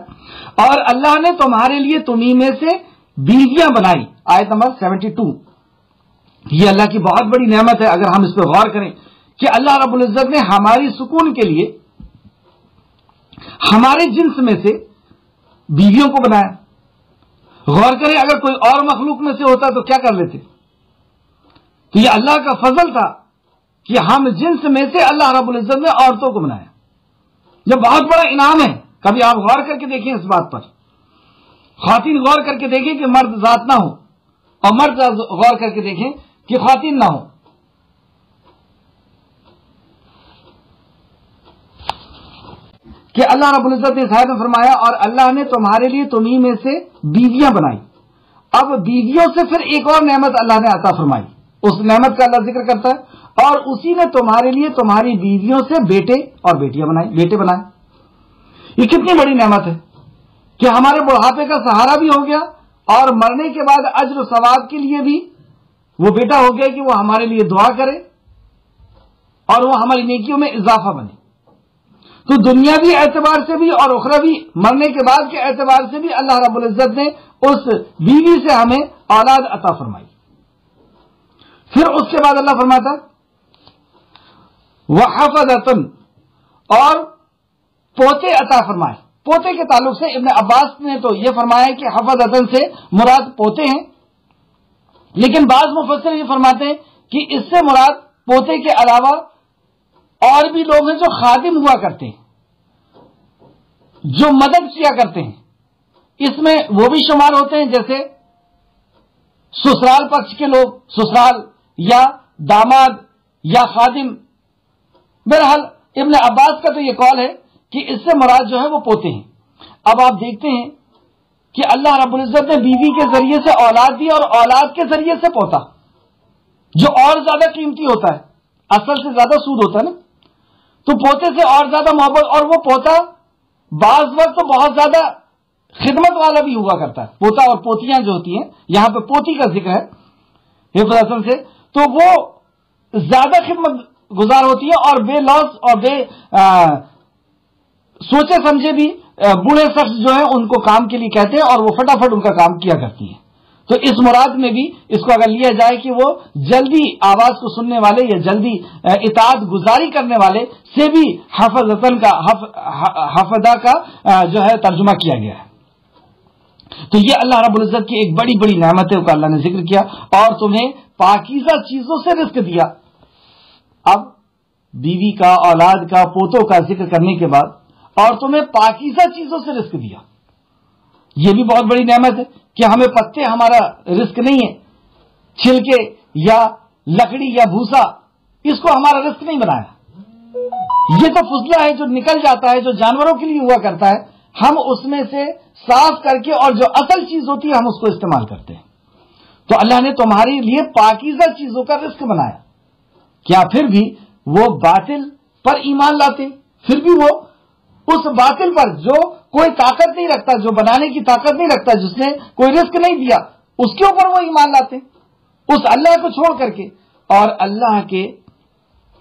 Speaker 2: اور اللہ نے تمہارے لیے تمہیں میں سے بیویاں بنائی، آیت نمبر 72۔ یہ اللہ کی بہت بڑی نعمت ہے اگر ہم اس پہ غور کریں کہ اللہ رب العزت نے ہماری سکون کے لیے ہمارے جنس میں سے بیویوں کو بنایا۔ غور کریں اگر کوئی اور مخلوق میں سے ہوتا تو کیا کر لیتے؟ تو یہ اللہ کا فضل تھا کہ ہم جنس میں سے اللہ رب العزت نے عورتوں کو بنایا۔ یہ بہت بڑا انعام ہے، کبھی آپ غور کر کے دیکھیں اس بات پر۔ خواتین غور کر کے دیکھیں کہ مرد ذات نہ ہو، اور مرد غور کر کے دیکھیں کہ خواتین نہ ہو۔ کہ اللہ رب العزت نے اس آیت میں فرمایا اور اللہ نے تمہارے لیے تمہیں میں سے بیویاں بنائی۔ اب بیویوں سے پھر ایک اور نعمت اللہ نے عطا فرمائی، اس نعمت کا اللہ ذکر کرتا ہے، اور اسی نے تمہارے لیے تمہاری بیویوں سے بیٹے اور بیٹیاں بنائی، بیٹے بنائے۔ یہ کتنی بڑی نعمت ہے کہ ہمارے بڑھاپے کا سہارا بھی ہو گیا، اور مرنے کے بعد اجر و ثواب کے لیے بھی وہ بیٹا ہو گیا کہ وہ ہمارے لیے دعا کرے اور وہ ہماری نیکیوں میں اضافہ بنے۔ تو دنیاوی اعتبار سے بھی اور اخروی مرنے کے بعد کے اعتبار سے بھی اللہ رب العزت نے اس بیوی سے ہمیں اولاد عطا فرمائی۔ پھر اس کے بعد اللہ فرماتا وحفظۃ، اور پوتے عطا فرمائے۔ پوتے کے تعلق سے ابن عباس نے تو یہ فرمایا کہ حفظۃ سے مراد پوتے ہیں، لیکن بعض مفسر یہ فرماتے ہیں کہ اس سے مراد پوتے کے علاوہ اور بھی لوگ ہیں جو خادم ہوا کرتے ہیں، جو مدد کیا کرتے ہیں۔ اس میں وہ بھی شمار ہوتے ہیں جیسے سسرال پکش کے لوگ، سسرال یا داماد یا خادم۔ بہرحال ابن عباس کا تو یہ قول ہے کہ اس سے مراد جو ہے وہ پوتے ہیں۔ اب آپ دیکھتے ہیں کہ اللہ رب العزت نے بیوی کے ذریعے سے اولاد دی اور اولاد کے ذریعے سے پوتا، جو اور زیادہ قیمتی ہوتا ہے، اصل سے زیادہ سود ہوتا ہے نا، تو پوتے سے اور زیادہ محبت، اور وہ پوتا بعض وقت تو بہت زیادہ خدمت والا بھی ہوا کرتا ہے۔ پوتا اور پوتیاں جو ہوتی ہیں، یہاں پہ پوتی کا ذکر ہے حفظ سے، تو وہ زیادہ خدمت گزار ہوتی ہے اور بے لوس اور بے سوچے سمجھے بھی بوڑھے شخص جو ہیں ان کو کام کے لیے کہتے ہیں اور وہ فٹافٹ ان کا کام کیا کرتی ہیں۔ تو اس مراد میں بھی اس کو اگر لیا جائے کہ وہ جلدی آواز کو سننے والے یا جلدی اطاعت گزاری کرنے والے سے بھی حفظتن کا حفظہ کا جو ہے ترجمہ کیا گیا ہے۔ تو یہ اللہ رب العزت کی ایک بڑی بڑی نعمت ہے کہ اللہ نے ذکر کیا، اور تمہیں پاکیزہ چیزوں سے رزق دیا۔ اب بیوی کا، اولاد کا، پوتوں کا ذکر کرنے کے بعد اور تمہیں پاکیزہ چیزوں سے رزق دیا، یہ بھی بہت بڑی نعمت ہے کہ ہمیں پتے ہمارا رزق نہیں ہے، چھلکے یا لکڑی یا بھوسا اس کو ہمارا رزق نہیں بنایا۔ یہ تو فضلہ ہے جو نکل جاتا ہے، جو جانوروں کے لیے ہوا کرتا ہے، ہم اس میں سے صاف کر کے اور جو اصل چیز ہوتی ہے ہم اس کو استعمال کرتے ہیں۔ تو اللہ نے تمہارے لیے پاکیزہ چیزوں کا رزق بنایا۔ کیا پھر بھی وہ باطل پر ایمان لاتے؟ پھر بھی وہ اس باطل پر جو کوئی طاقت نہیں رکھتا، جو بنانے کی طاقت نہیں رکھتا، جس نے کوئی رزق نہیں دیا، اس کے اوپر وہ ایمان لاتے، اس اللہ کو چھوڑ کر کے، اور اللہ کے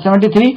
Speaker 2: 73,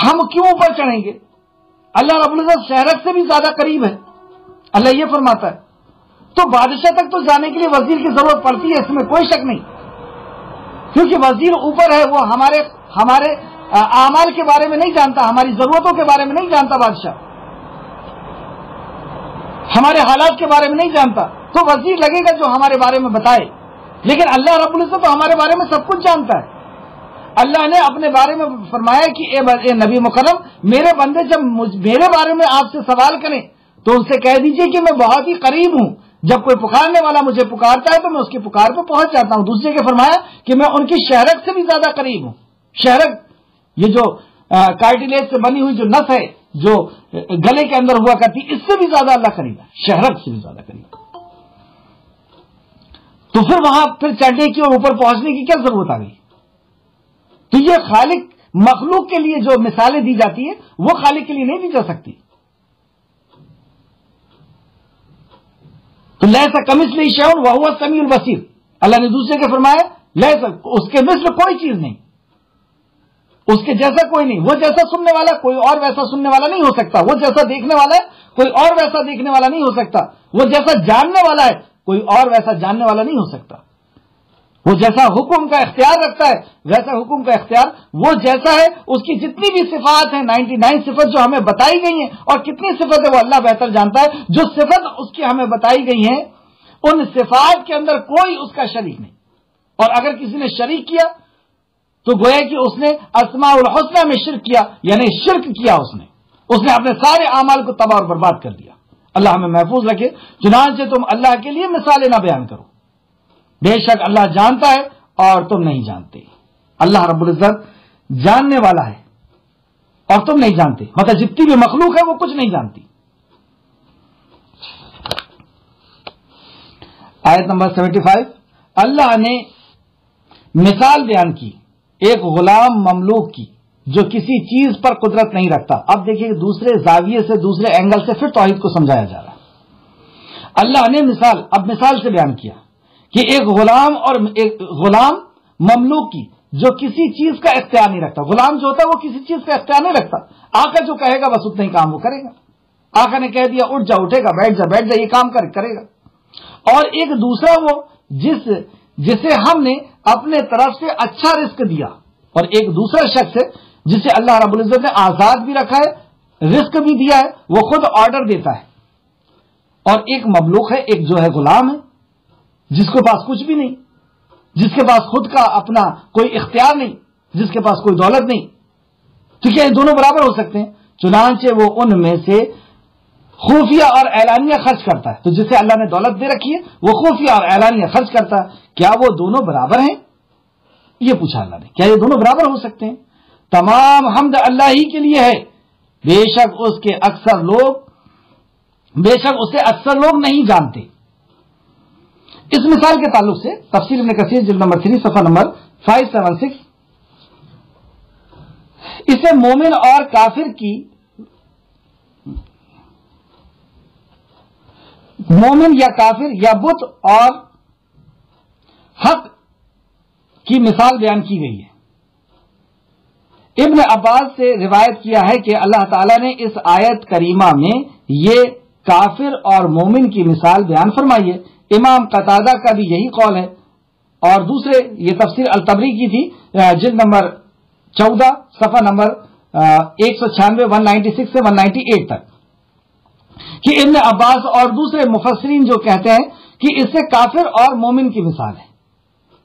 Speaker 2: ہم کیوں اوپر چڑھیں گے؟ اللہ رب العزت شہرک سے بھی زیادہ قریب ہے، اللہ یہ فرماتا ہے. تو بادشاہ تک تو جانے کے لیے وزیر کی ضرورت پڑتی ہے، اس میں کوئی شک نہیں، کیونکہ وزیر اوپر ہے، وہ ہمارے اعمال کے بارے میں نہیں جانتا، ہماری ضرورتوں کے بارے میں نہیں جانتا، بادشاہ ہمارے حالات کے بارے میں نہیں جانتا، تو وزیر لگے گا جو ہمارے بارے میں بتائے. لیکن اللہ رب العزت تو ہمارے بارے میں سب کچھ جانتا ہے. اللہ نے اپنے بارے میں فرمایا کہ اے نبی مکرم، میرے بندے جب میرے بارے میں آپ سے سوال کریں تو ان سے کہہ دیجئے کہ میں بہت ہی قریب ہوں، جب کوئی پکارنے والا مجھے پکارتا ہے تو میں اس کی پکار پہ پہنچ جاتا ہوں. دوسرے کے فرمایا کہ میں ان کی شہرک سے بھی زیادہ قریب ہوں. شہرک یہ جو کارٹیلیج سے بنی ہوئی جو نس ہے جو گلے کے اندر ہوا کرتی، اس سے بھی زیادہ اللہ قریب ہے، شہرک سے بھی زیادہ قریب. تو پھر وہاں پھر چڑھنے کی اور اوپر پہنچنے کی کیا ضرورت آ گئی؟ تو یہ خالق مخلوق کے لیے جو مثالیں دی جاتی ہیں وہ خالق کے لیے نہیں دی جا سکتی. تو لیسا کمثلہ شیء وہو السمیع البصیر، اللہ نے دوسرے کے فرمایا لیسا، اس کے مثل کوئی چیز نہیں، اس کے جیسا کوئی نہیں. وہ جیسا سننے والا کوئی اور ویسا سننے والا نہیں ہو سکتا، وہ جیسا دیکھنے والا ہے کوئی اور ویسا دیکھنے والا نہیں ہو سکتا، وہ جیسا جاننے والا ہے کوئی اور ویسا جاننے والا نہیں ہو سکتا. وہ جیسا حکم کا اختیار رکھتا ہے ویسا حکم کا اختیار وہ جیسا ہے. اس کی جتنی بھی صفات ہیں 99 صفت جو ہمیں بتائی گئی ہیں، اور کتنی صفت ہے وہ اللہ بہتر جانتا ہے. جو صفت اس کی ہمیں بتائی گئی ہیں ان صفات کے اندر کوئی اس کا شریک نہیں، اور اگر کسی نے شریک کیا تو گویا کہ اس نے اسماء الحسنہ میں شرک کیا، یعنی شرک کیا، اس نے اپنے سارے اعمال کو تباہ اور برباد کر دیا. اللہ ہمیں محفوظ رکھے. چنانچہ تم اللہ کے لیے مثالیں نہ بیان کرو، بے شک اللہ جانتا ہے اور تم نہیں جانتے. اللہ رب العزت جاننے والا ہے اور تم نہیں جانتے، مطلب جتنی بھی مخلوق ہے وہ کچھ نہیں جانتی. آیت نمبر 75. اللہ نے مثال بیان کی ایک غلام مملوک کی جو کسی چیز پر قدرت نہیں رکھتا. اب دیکھیے دوسرے زاویے سے، دوسرے اینگل سے پھر توحید کو سمجھایا جا رہا ہے. اللہ نے مثال سے بیان کیا کہ ایک غلام مملوک کی جو کسی چیز کا اختیار نہیں رکھتا. غلام جو ہوتا ہے وہ کسی چیز کا اختیار نہیں رکھتا. آقا جو کہے گا بس اتنا ہی کام وہ کرے گا. آقا نے کہہ دیا اٹھ جا اٹھے گا، بیٹھ جا یہ کام کرے گا. اور ایک دوسرا وہ جسے ہم نے اپنے طرف سے اچھا رزق دیا، اور ایک دوسرا شخص ہے جسے اللہ رب العزت نے آزاد بھی رکھا ہے، رزق بھی دیا ہے، وہ خود آرڈر دیتا ہے. اور ایک مملوک ہے، ایک جو ہے غلام ہے جس کے پاس کچھ بھی نہیں، جس کے پاس خود کا اپنا کوئی اختیار نہیں، جس کے پاس کوئی دولت نہیں. تو کیا یہ دونوں برابر ہو سکتے ہیں؟ چنانچہ وہ ان میں سے خفیہ اور اعلانیہ خرچ کرتا ہے. تو جسے اللہ نے دولت دے رکھی ہے وہ خفیہ اور اعلانیہ خرچ کرتا ہے. کیا وہ دونوں برابر ہیں؟ یہ پوچھا اللہ نے. کیا یہ دونوں برابر ہو سکتے ہیں؟ تمام حمد اللہ ہی کے لیے ہے، بے شک اسے اکثر لوگ نہیں جانتے. اس مثال کے تعلق سے تفسیر ابن کثیر جلد نمبر 3 صفحہ نمبر 576، اسے مومن اور کافر کی، مومن یا کافر یا بت اور حق کی مثال بیان کی گئی ہے. ابن عباس سے روایت کیا ہے کہ اللہ تعالیٰ نے اس آیت کریمہ میں یہ کافر اور مومن کی مثال بیان فرمائی ہے. امام قتادہ کا بھی یہی قول ہے، اور دوسرے یہ تفسیر الطبری کی تھی جلد نمبر 14 صفحہ نمبر 196 196 سے 198 تک، کہ ابن عباس اور دوسرے مفسرین جو کہتے ہیں کہ اس سے کافر اور مومن کی مثال ہے،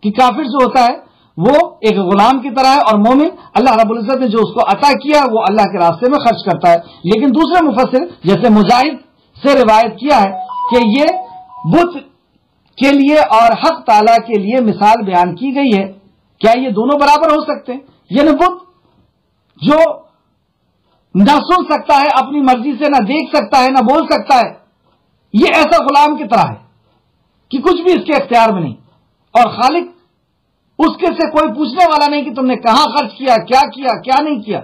Speaker 2: کہ کافر جو ہوتا ہے وہ ایک غلام کی طرح ہے، اور مومن اللہ رب العزت نے جو اس کو عطا کیا وہ اللہ کے راستے میں خرچ کرتا ہے. لیکن دوسرے مفسر جیسے مجاہد سے روایت کیا ہے کہ یہ بت کے لیے اور حق تعالیٰ کے لیے مثال بیان کی گئی ہے. کیا یہ دونوں برابر ہو سکتے ہیں؟ یعنی بت جو نہ سن سکتا ہے اپنی مرضی سے، نہ دیکھ سکتا ہے، نہ بول سکتا ہے، یہ ایسا غلام کی طرح ہے کہ کچھ بھی اس کے اختیار میں نہیں، اور خالق اس کے سے کوئی پوچھنے والا نہیں کہ تم نے کہاں خرچ کیا کیا نہیں کیا.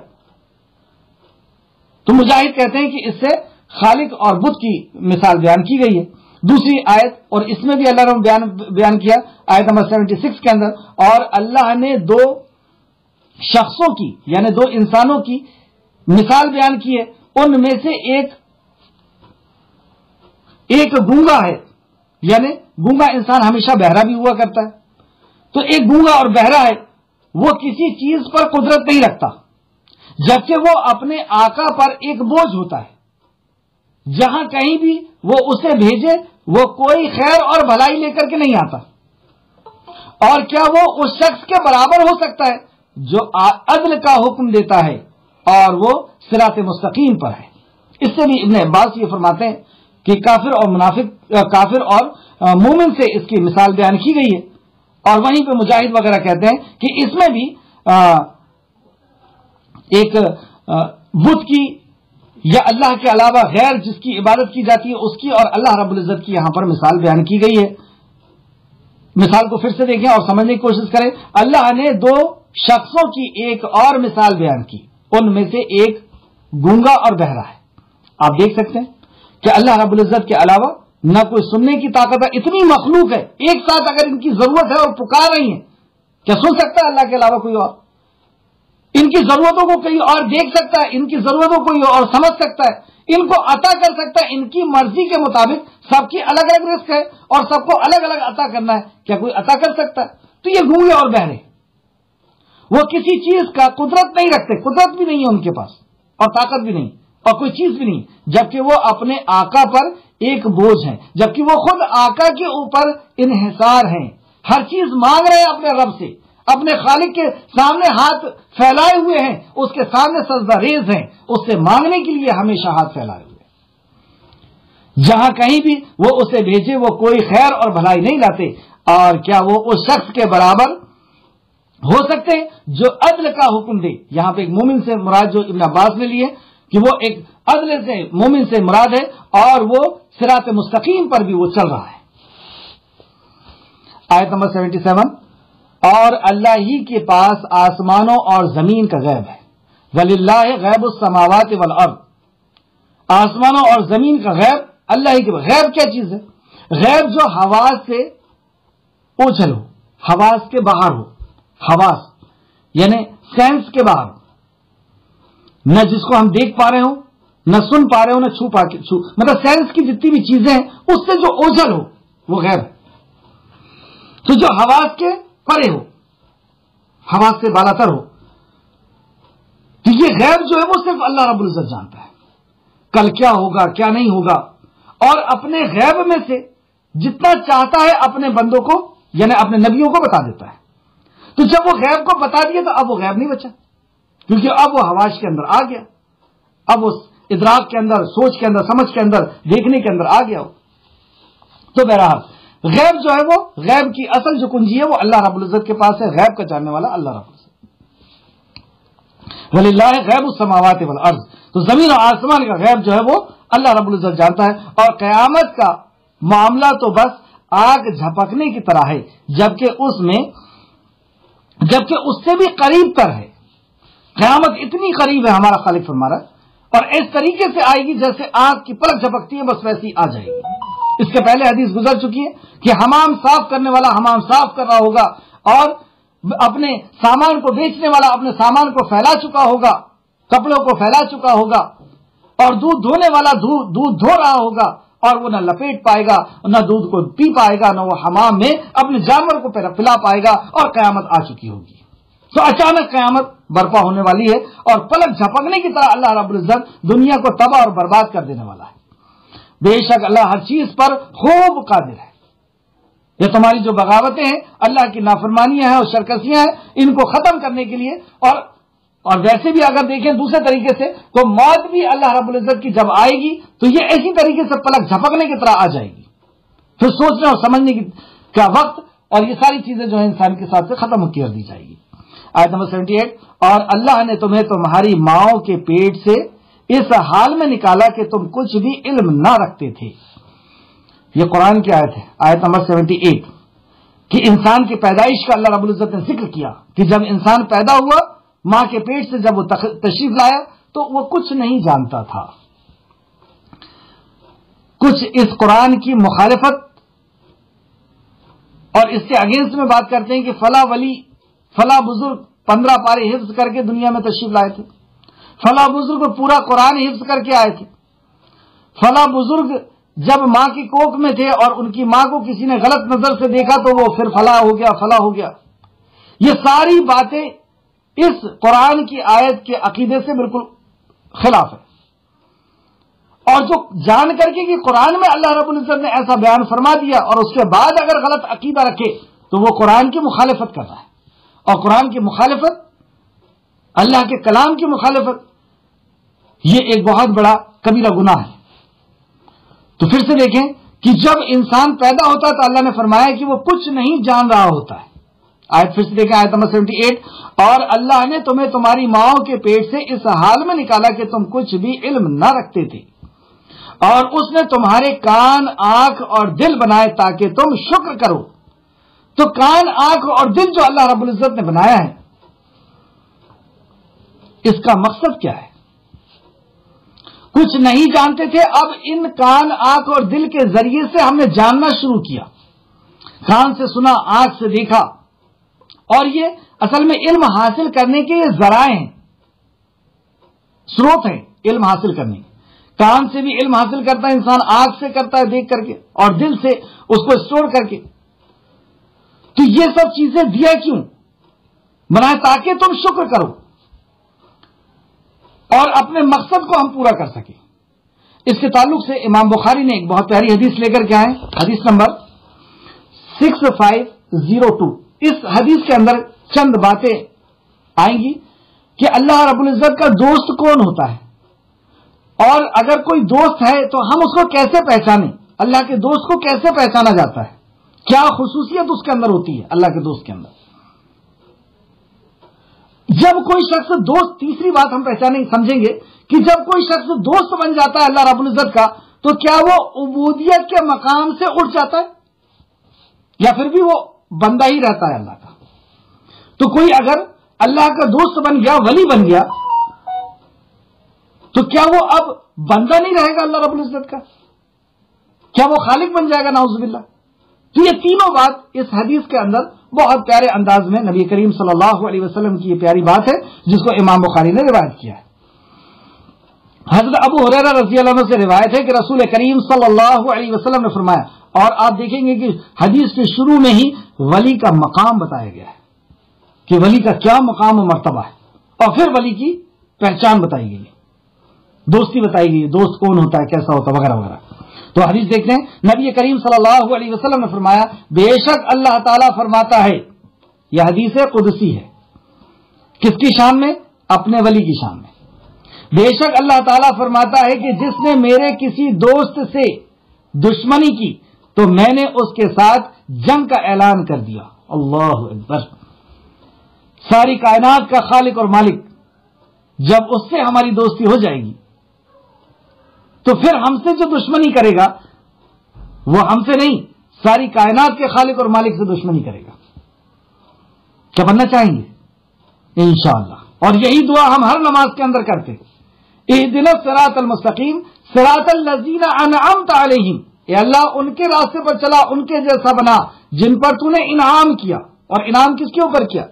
Speaker 2: تو مجاہد کہتے ہیں کہ اس سے خالق اور بت کی مثال بیان کی گئی ہے. دوسری آیت، اور اس میں بھی اللہ نے بیان کیا آیت نمبر 76 کے اندر، اور اللہ نے دو شخصوں کی یعنی دو انسانوں کی مثال بیان کی ہے، ان میں سے ایک گونگا ہے، یعنی گونگا انسان ہمیشہ بہرا بھی ہوا کرتا ہے، تو ایک گونگا اور بہرا ہے، وہ کسی چیز پر قدرت نہیں رکھتا، جبکہ وہ اپنے آقا پر ایک بوجھ ہوتا ہے، جہاں کہیں بھی وہ اسے بھیجے وہ کوئی خیر اور بھلائی لے کر کے نہیں آتا۔ اور کیا وہ اس شخص کے برابر ہو سکتا ہے جو عدل کا حکم دیتا ہے اور وہ صراط مستقیم پر ہے؟ اس سے بھی ابن عباس یہ فرماتے ہیں کہ کافر اور مومن سے اس کی مثال بیان کی گئی ہے، اور وہیں پہ مجاہد وغیرہ کہتے ہیں کہ اس میں بھی ایک بت کی یا اللہ کے علاوہ غیر جس کی عبادت کی جاتی ہے اس کی اور اللہ رب العزت کی یہاں پر مثال بیان کی گئی ہے۔ مثال کو پھر سے دیکھیں اور سمجھنے کی کوشش کریں۔ اللہ نے دو شخصوں کی ایک اور مثال بیان کی، ان میں سے ایک گونگا اور بہرا ہے۔ آپ دیکھ سکتے ہیں کہ اللہ رب العزت کے علاوہ نہ کوئی سننے کی طاقت ہے، اتنی مخلوق ہے، ایک ساتھ اگر ان کی ضرورت ہے اور پکار رہی ہیں، کیا سن سکتا ہے اللہ کے علاوہ کوئی اور؟ ان کی ضرورتوں کو کوئی اور دیکھ سکتا ہے، ان کی ضرورتوں کو کوئی اور سمجھ سکتا ہے، ان کو عطا کر سکتا ہے، ان کی مرضی کے مطابق سب کی الگ الگ رزق ہے اور سب کو الگ الگ عطا کرنا ہے، کیا کوئی عطا کر سکتا ہے؟ تو یہ گونگے اور بہرے، وہ کسی چیز کا قدرت نہیں رکھتے، قدرت بھی نہیں ہے ان کے پاس اور طاقت بھی نہیں اور کوئی چیز بھی نہیں، جبکہ وہ اپنے آقا پر ایک بوجھ ہیں، جبکہ وہ خود آقا کے اوپر انحصار ہیں، ہر چیز مانگ رہے ہیں اپنے رب سے، اپنے خالق کے سامنے ہاتھ پھیلائے ہوئے ہیں، اس کے سامنے سجدہ ریز ہیں، اس سے مانگنے کے لیے ہمیشہ ہاتھ پھیلائے ہوئے ہیں، جہاں کہیں بھی وہ اسے بھیجے وہ کوئی خیر اور بھلائی نہیں لاتے۔ اور کیا وہ اس شخص کے برابر ہو سکتے ہیں جو عدل کا حکم دے؟ یہاں پہ ایک مومن سے مراد جو ابن عباس نے لیے کہ وہ ایک عدل سے مومن سے مراد ہے اور وہ صراط مستقیم پر بھی وہ چل رہا ہے۔ آیت نمبر 77، اور اللہ ہی کے پاس آسمانوں اور زمین کا غیب ہے، وَلِلَّهِ غیب السماوات والارض، آسمانوں اور زمین کا غیب اللہ ہی کے پاس۔ غیب کیا چیز ہے؟ غیب جو حواس سے اوجھل ہو، حواس کے باہر ہو، حواس یعنی سینس کے باہر ہو، نہ جس کو ہم دیکھ پا رہے ہوں، نہ سن پا رہے ہوں، نہ چھو، مطلب سینس کی جتنی بھی چیزیں ہیں اس سے جو اوجھل ہو وہ غیب ہے۔ تو جو حواس کے پرے ہو، حواس سے بالا تر ہو، تو یہ غیب جو ہے وہ صرف اللہ رب العزت جانتا ہے، کل کیا ہوگا کیا نہیں ہوگا، اور اپنے غیب میں سے جتنا چاہتا ہے اپنے بندوں کو یعنی اپنے نبیوں کو بتا دیتا ہے۔ تو جب وہ غیب کو بتا دیا تو اب وہ غیب نہیں بچا، کیونکہ اب وہ حواس کے اندر آ گیا، اب اس ادراک کے اندر، سوچ کے اندر، سمجھ کے اندر، دیکھنے کے اندر آ گیا ہو۔ تو بہرحال غیب جو ہے وہ غیب کی اصل جو کنجی ہے وہ اللہ رب العزت کے پاس ہے، غیب کا جاننے والا اللہ رب العزت۔ وَلِلَّهِ غیب السماوات والارض، تو زمین اور آسمان کا غیب جو ہے وہ اللہ رب العزت جانتا ہے۔ اور قیامت کا معاملہ تو بس آگ جھپکنے کی طرح ہے، جبکہ اس سے بھی قریب تر ہے۔ قیامت اتنی قریب ہے، ہمارا خالق فرما رہا ہے، اور اس طریقے سے آئے گی جیسے آگ کی پلک جھپکتی ہے، بس ویسی آ جائے گی۔ اس کے پہلے حدیث گزر چکی ہے کہ حمام صاف کرنے والا حمام صاف کر رہا ہوگا، اور اپنے سامان کو بیچنے والا اپنے سامان کو پھیلا چکا ہوگا، کپڑوں کو پھیلا چکا ہوگا، اور دودھ دھونے والا دودھ دھو رہا ہوگا، اور وہ نہ لپیٹ پائے گا، نہ دودھ کو پی پائے گا، نہ وہ حمام میں اپنے جانور کو پلا پائے گا، اور قیامت آ چکی ہوگی۔ تو اچانک قیامت برپا ہونے والی ہے، اور پلک جھپکنے کی طرح اللہ رب العزت دنیا کو تباہ اور برباد کر دینے والا ہے۔ بے شک اللہ ہر چیز پر خوب قادر ہے۔ یہ تمہاری جو بغاوتیں ہیں، اللہ کی نافرمانیاں ہیں اور شرکسیاں ہیں، ان کو ختم کرنے کے لیے، اور ویسے بھی اگر دیکھیں دوسرے طریقے سے تو موت بھی اللہ رب العزت کی جب آئے گی تو یہ ایسی طریقے سے پلک جھپکنے کی طرح آ جائے گی، پھر سوچنے اور سمجھنے کا وقت اور یہ ساری چیزیں جو ہے انسان کے ساتھ سے ختم کر دی جائے گی۔ آیت نمبر 78، اور اللہ نے تمہیں تمہاری ماؤں کے پیٹ سے اس حال میں نکالا کہ تم کچھ بھی علم نہ رکھتے تھے۔ یہ قرآن کی آیت ہے، آیت نمبر 78، کہ انسان کی پیدائش کا اللہ رب العزت نے ذکر کیا کہ جب انسان پیدا ہوا ماں کے پیٹ سے، جب وہ تشریف لایا تو وہ کچھ نہیں جانتا تھا۔ کچھ اس قرآن کی مخالفت اور اس کے اگینسٹ میں بات کرتے ہیں کہ فلاں ولی فلاں بزرگ 15 پارے حفظ کر کے دنیا میں تشریف لائے تھے، فلاں بزرگ پورا قرآن حفظ کر کے آئے تھے، فلاں بزرگ جب ماں کی کوکھ میں تھے اور ان کی ماں کو کسی نے غلط نظر سے دیکھا تو وہ پھر فلاں ہو گیا، فلاں ہو گیا. یہ ساری باتیں اس قرآن کی آیت کے عقیدے سے بالکل خلاف ہے. اور جو جان کر کے کہ قرآن میں اللہ رب العزت نے ایسا بیان فرما دیا اور اس کے بعد اگر غلط عقیدہ رکھے تو وہ قرآن کی مخالفت کر رہا ہے. اور قرآن کی مخالفت، اللہ کے کلام کی مخالفت، یہ ایک بہت بڑا کبیرہ گناہ ہے. تو پھر سے دیکھیں کہ جب انسان پیدا ہوتا ہے تو اللہ نے فرمایا کہ وہ کچھ نہیں جان رہا ہوتا ہے. آیت پھر سے دیکھیں، آیت نمبر 78، اور اللہ نے تمہیں تمہاری ماؤں کے پیٹ سے اس حال میں نکالا کہ تم کچھ بھی علم نہ رکھتے تھے، اور اس نے تمہارے کان، آنکھ اور دل بنائے تاکہ تم شکر کرو. تو کان، آنکھ اور دل جو اللہ رب العزت نے بنایا ہے، اس کا مقصد کیا ہے؟ کچھ نہیں جانتے تھے، اب ان کان، آنکھ اور دل کے ذریعے سے ہم نے جاننا شروع کیا. کان سے سنا، آنکھ سے دیکھا، اور یہ اصل میں علم حاصل کرنے کے یہ ذرائع ہیں، سروت ہیں علم حاصل کرنے. کان سے بھی علم حاصل کرتا ہے انسان، آنکھ سے کرتا ہے دیکھ کر کے، اور دل سے اس کو اسٹور کر کے. تو یہ سب چیزیں دیا کیوں؟ بنایا تاکہ تم شکر کرو اور اپنے مقصد کو ہم پورا کر سکیں. اس کے تعلق سے امام بخاری نے ایک بہت پیاری حدیث لے کر کے آئے، حدیث نمبر 6502. اس حدیث کے اندر چند باتیں آئیں گی کہ اللہ رب العزت کا دوست کون ہوتا ہے، اور اگر کوئی دوست ہے تو ہم اس کو کیسے پہچانیں، اللہ کے دوست کو کیسے پہچانا جاتا ہے، کیا خصوصیت اس کے اندر ہوتی ہے اللہ کے دوست کے اندر. جب کوئی شخص دوست، تیسری بات ہم پہچانیں سمجھیں گے کہ جب کوئی شخص دوست بن جاتا ہے اللہ رب العزت کا تو کیا وہ عبودیت کے مقام سے اٹھ جاتا ہے یا پھر بھی وہ بندہ ہی رہتا ہے اللہ کا. تو کوئی اگر اللہ کا دوست بن گیا، ولی بن گیا، تو کیا وہ اب بندہ نہیں رہے گا اللہ رب العزت کا؟ کیا وہ خالق بن جائے گا نعوذ باللہ؟ تو یہ تینوں بات اس حدیث کے اندر بہت پیارے انداز میں نبی کریم صلی اللہ علیہ وسلم کی یہ پیاری بات ہے جس کو امام بخاری نے روایت کیا ہے. حضرت ابو ہریرہ رضی اللہ عنہ سے روایت ہے کہ رسول کریم صلی اللہ علیہ وسلم نے فرمایا، اور آپ دیکھیں گے کہ حدیث کے شروع میں ہی ولی کا مقام بتایا گیا ہے کہ ولی کا کیا مقام و مرتبہ ہے، اور پھر ولی کی پہچان بتائی گئی ہے، دوستی بتائی گئی ہے، دوست کون ہوتا ہے، کیسا ہوتا ہے، وغیرہ وغیرہ. تو حدیث دیکھتے ہیں، نبی کریم صلی اللہ علیہ وسلم نے فرمایا، بے شک اللہ تعالیٰ فرماتا ہے، یہ حدیث قدسی ہے، کس کی شان میں؟ اپنے ولی کی شان میں. بے شک اللہ تعالیٰ فرماتا ہے کہ جس نے میرے کسی دوست سے دشمنی کی تو میں نے اس کے ساتھ جنگ کا اعلان کر دیا. اللہ اکبر. ساری کائنات کا خالق اور مالک جب اس سے ہماری دوستی ہو جائے گی تو پھر ہم سے جو دشمنی کرے گا وہ ہم سے نہیں، ساری کائنات کے خالق اور مالک سے دشمنی کرے گا. کیا بننا چاہیں گے؟ انشاءاللہ. اور یہی دعا ہم ہر نماز کے اندر کرتے، اہدنا الصراط المستقیم صراط الذین انعمت علیہم، اے اللہ ان کے راستے پر چلا، ان کے جیسا بنا جن پر تو نے انعام کیا. اور انعام کس کے اوپر کیا؟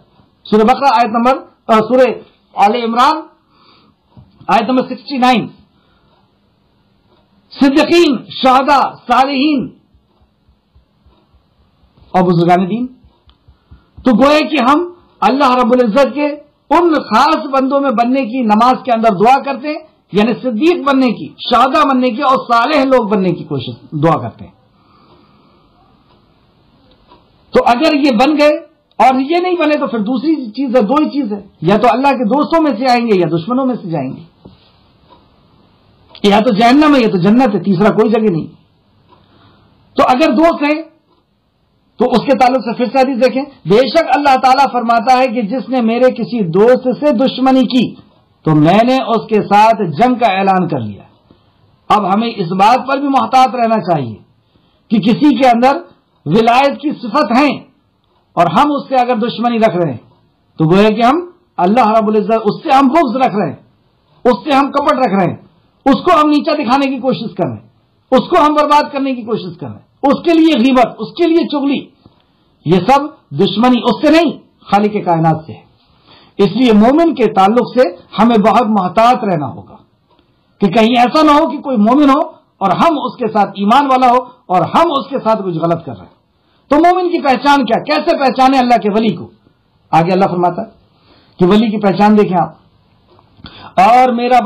Speaker 2: سورہ بقرہ آیت نمبر سورہ آل عمران آیت نمبر 69. صدیقین، شہداء، صالحین اور بزرگان دین. تو گویا کہ ہم اللہ رب العزت کے ان خاص بندوں میں بننے کی نماز کے اندر دعا کرتے ہیں، یعنی صدیق بننے کی، شہداء بننے کی اور صالح لوگ بننے کی کوشش دعا کرتے ہیں. تو اگر یہ بن گئے اور یہ نہیں بنے تو پھر دوسری چیز ہے، دو ہی چیز ہے، یا تو اللہ کے دوستوں میں سے آئیں گے یا دشمنوں میں سے جائیں گے، یا تو جہنم ہے یا تو جنت ہے، تیسرا کوئی جگہ نہیں. تو اگر دوست ہیں تو اس کے تعلق سے پھر سے حدیث دیکھیں، بے شک اللہ تعالیٰ فرماتا ہے کہ جس نے میرے کسی دوست سے دشمنی کی تو میں نے اس کے ساتھ جنگ کا اعلان کر لیا. اب ہمیں اس بات پر بھی محتاط رہنا چاہیے کہ کسی کے اندر ولایت کی صفت ہیں اور ہم اس سے اگر دشمنی رکھ رہے ہیں تو گویا کہ ہم اللہ رب العزت اس سے ہم بغض رکھ رہے ہیں، اس سے ہم کپٹ رکھ رہے ہیں، اس کو ہم نیچا دکھانے کی کوشش کر رہے ہیں، اس کو ہم برباد کرنے کی کوشش کر رہے ہیں، اس کے لیے غیبت، اس کے لیے چغلی. یہ سب دشمنی اس سے نہیں، خالق کائنات سے ہے. اس لیے مومن کے تعلق سے ہمیں بہت محتاط رہنا ہوگا کہ کہیں ایسا نہ ہو کہ کوئی مومن ہو اور ہم اس کے ساتھ ایمان والا ہو اور ہم اس کے ساتھ کچھ غلط کر رہے ہیں. تو مومن کی پہچان کیا، کیسے پہچانے اللہ کے ولی کو؟ آگے اللہ فرماتا ہے کہ ولی کی پہچان دیکھیں آپ. اور میرا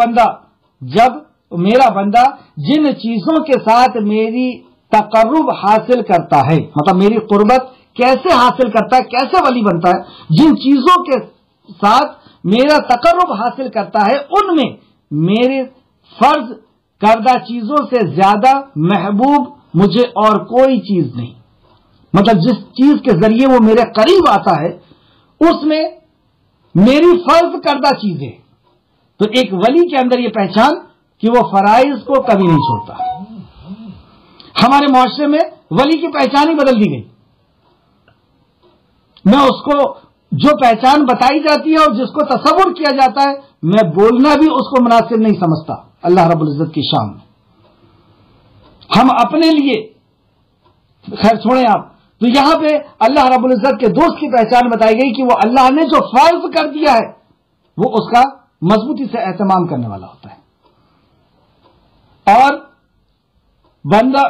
Speaker 2: بندہ جن چیزوں کے ساتھ میری تقرب حاصل کرتا ہے، مطلب میری قربت کیسے حاصل کرتا ہے، کیسے ولی بنتا ہے، جن چیزوں کے ساتھ میرا تقرب حاصل کرتا ہے ان میں میرے فرض کردہ چیزوں سے زیادہ محبوب مجھے اور کوئی چیز نہیں. مطلب جس چیز کے ذریعے وہ میرے قریب آتا ہے اس میں میری فرض کردہ چیزیں. تو ایک ولی کے اندر یہ پہچان کہ وہ فرائض کو کبھی نہیں چھوڑتا. ہمارے معاشرے میں ولی کی پہچان ہی بدل دی گئی. میں اس کو جو پہچان بتائی جاتی ہے اور جس کو تصور کیا جاتا ہے میں بولنا بھی اس کو مناسب نہیں سمجھتا. اللہ رب العزت کی شان میں ہم اپنے لیے، خیر چھوڑیں آپ. تو یہاں پہ اللہ رب العزت کے دوست کی پہچان بتائی گئی کہ وہ اللہ نے جو فرض کر دیا ہے وہ اس کا مضبوطی سے اہتمام کرنے والا ہوتا ہے. اور بندہ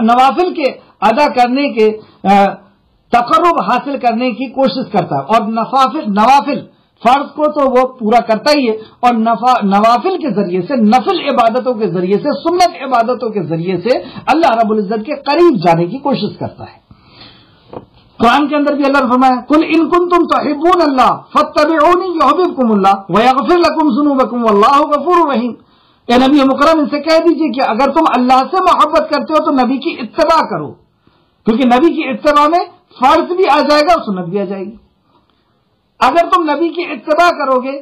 Speaker 2: نوافل کے ادا کرنے کے تقرب حاصل کرنے کی کوشش کرتا ہے. اور نوافل فرض کو تو وہ پورا کرتا ہی ہے، اور نوافل کے ذریعے سے، نفل عبادتوں کے ذریعے سے، سنت عبادتوں کے ذریعے سے اللہ رب العزت کے قریب جانے کی کوشش کرتا ہے. قرآن کے اندر بھی اللہ نے فرمایا قل ان کنتم تحبون اللہ فاتبعونی یحببکم اللہ ویغفر لکم ذنوبکم واللہ غفور رحیم. اے نبی مکرم ان سے کہہ دیجئے کہ اگر تم اللہ سے محبت کرتے ہو تو نبی کی اتباع کرو، کیونکہ نبی کی اتباع میں فرض بھی آ جائے گا اور سنت بھی آ جائے گی. اگر تم نبی کی اتباع کرو گے،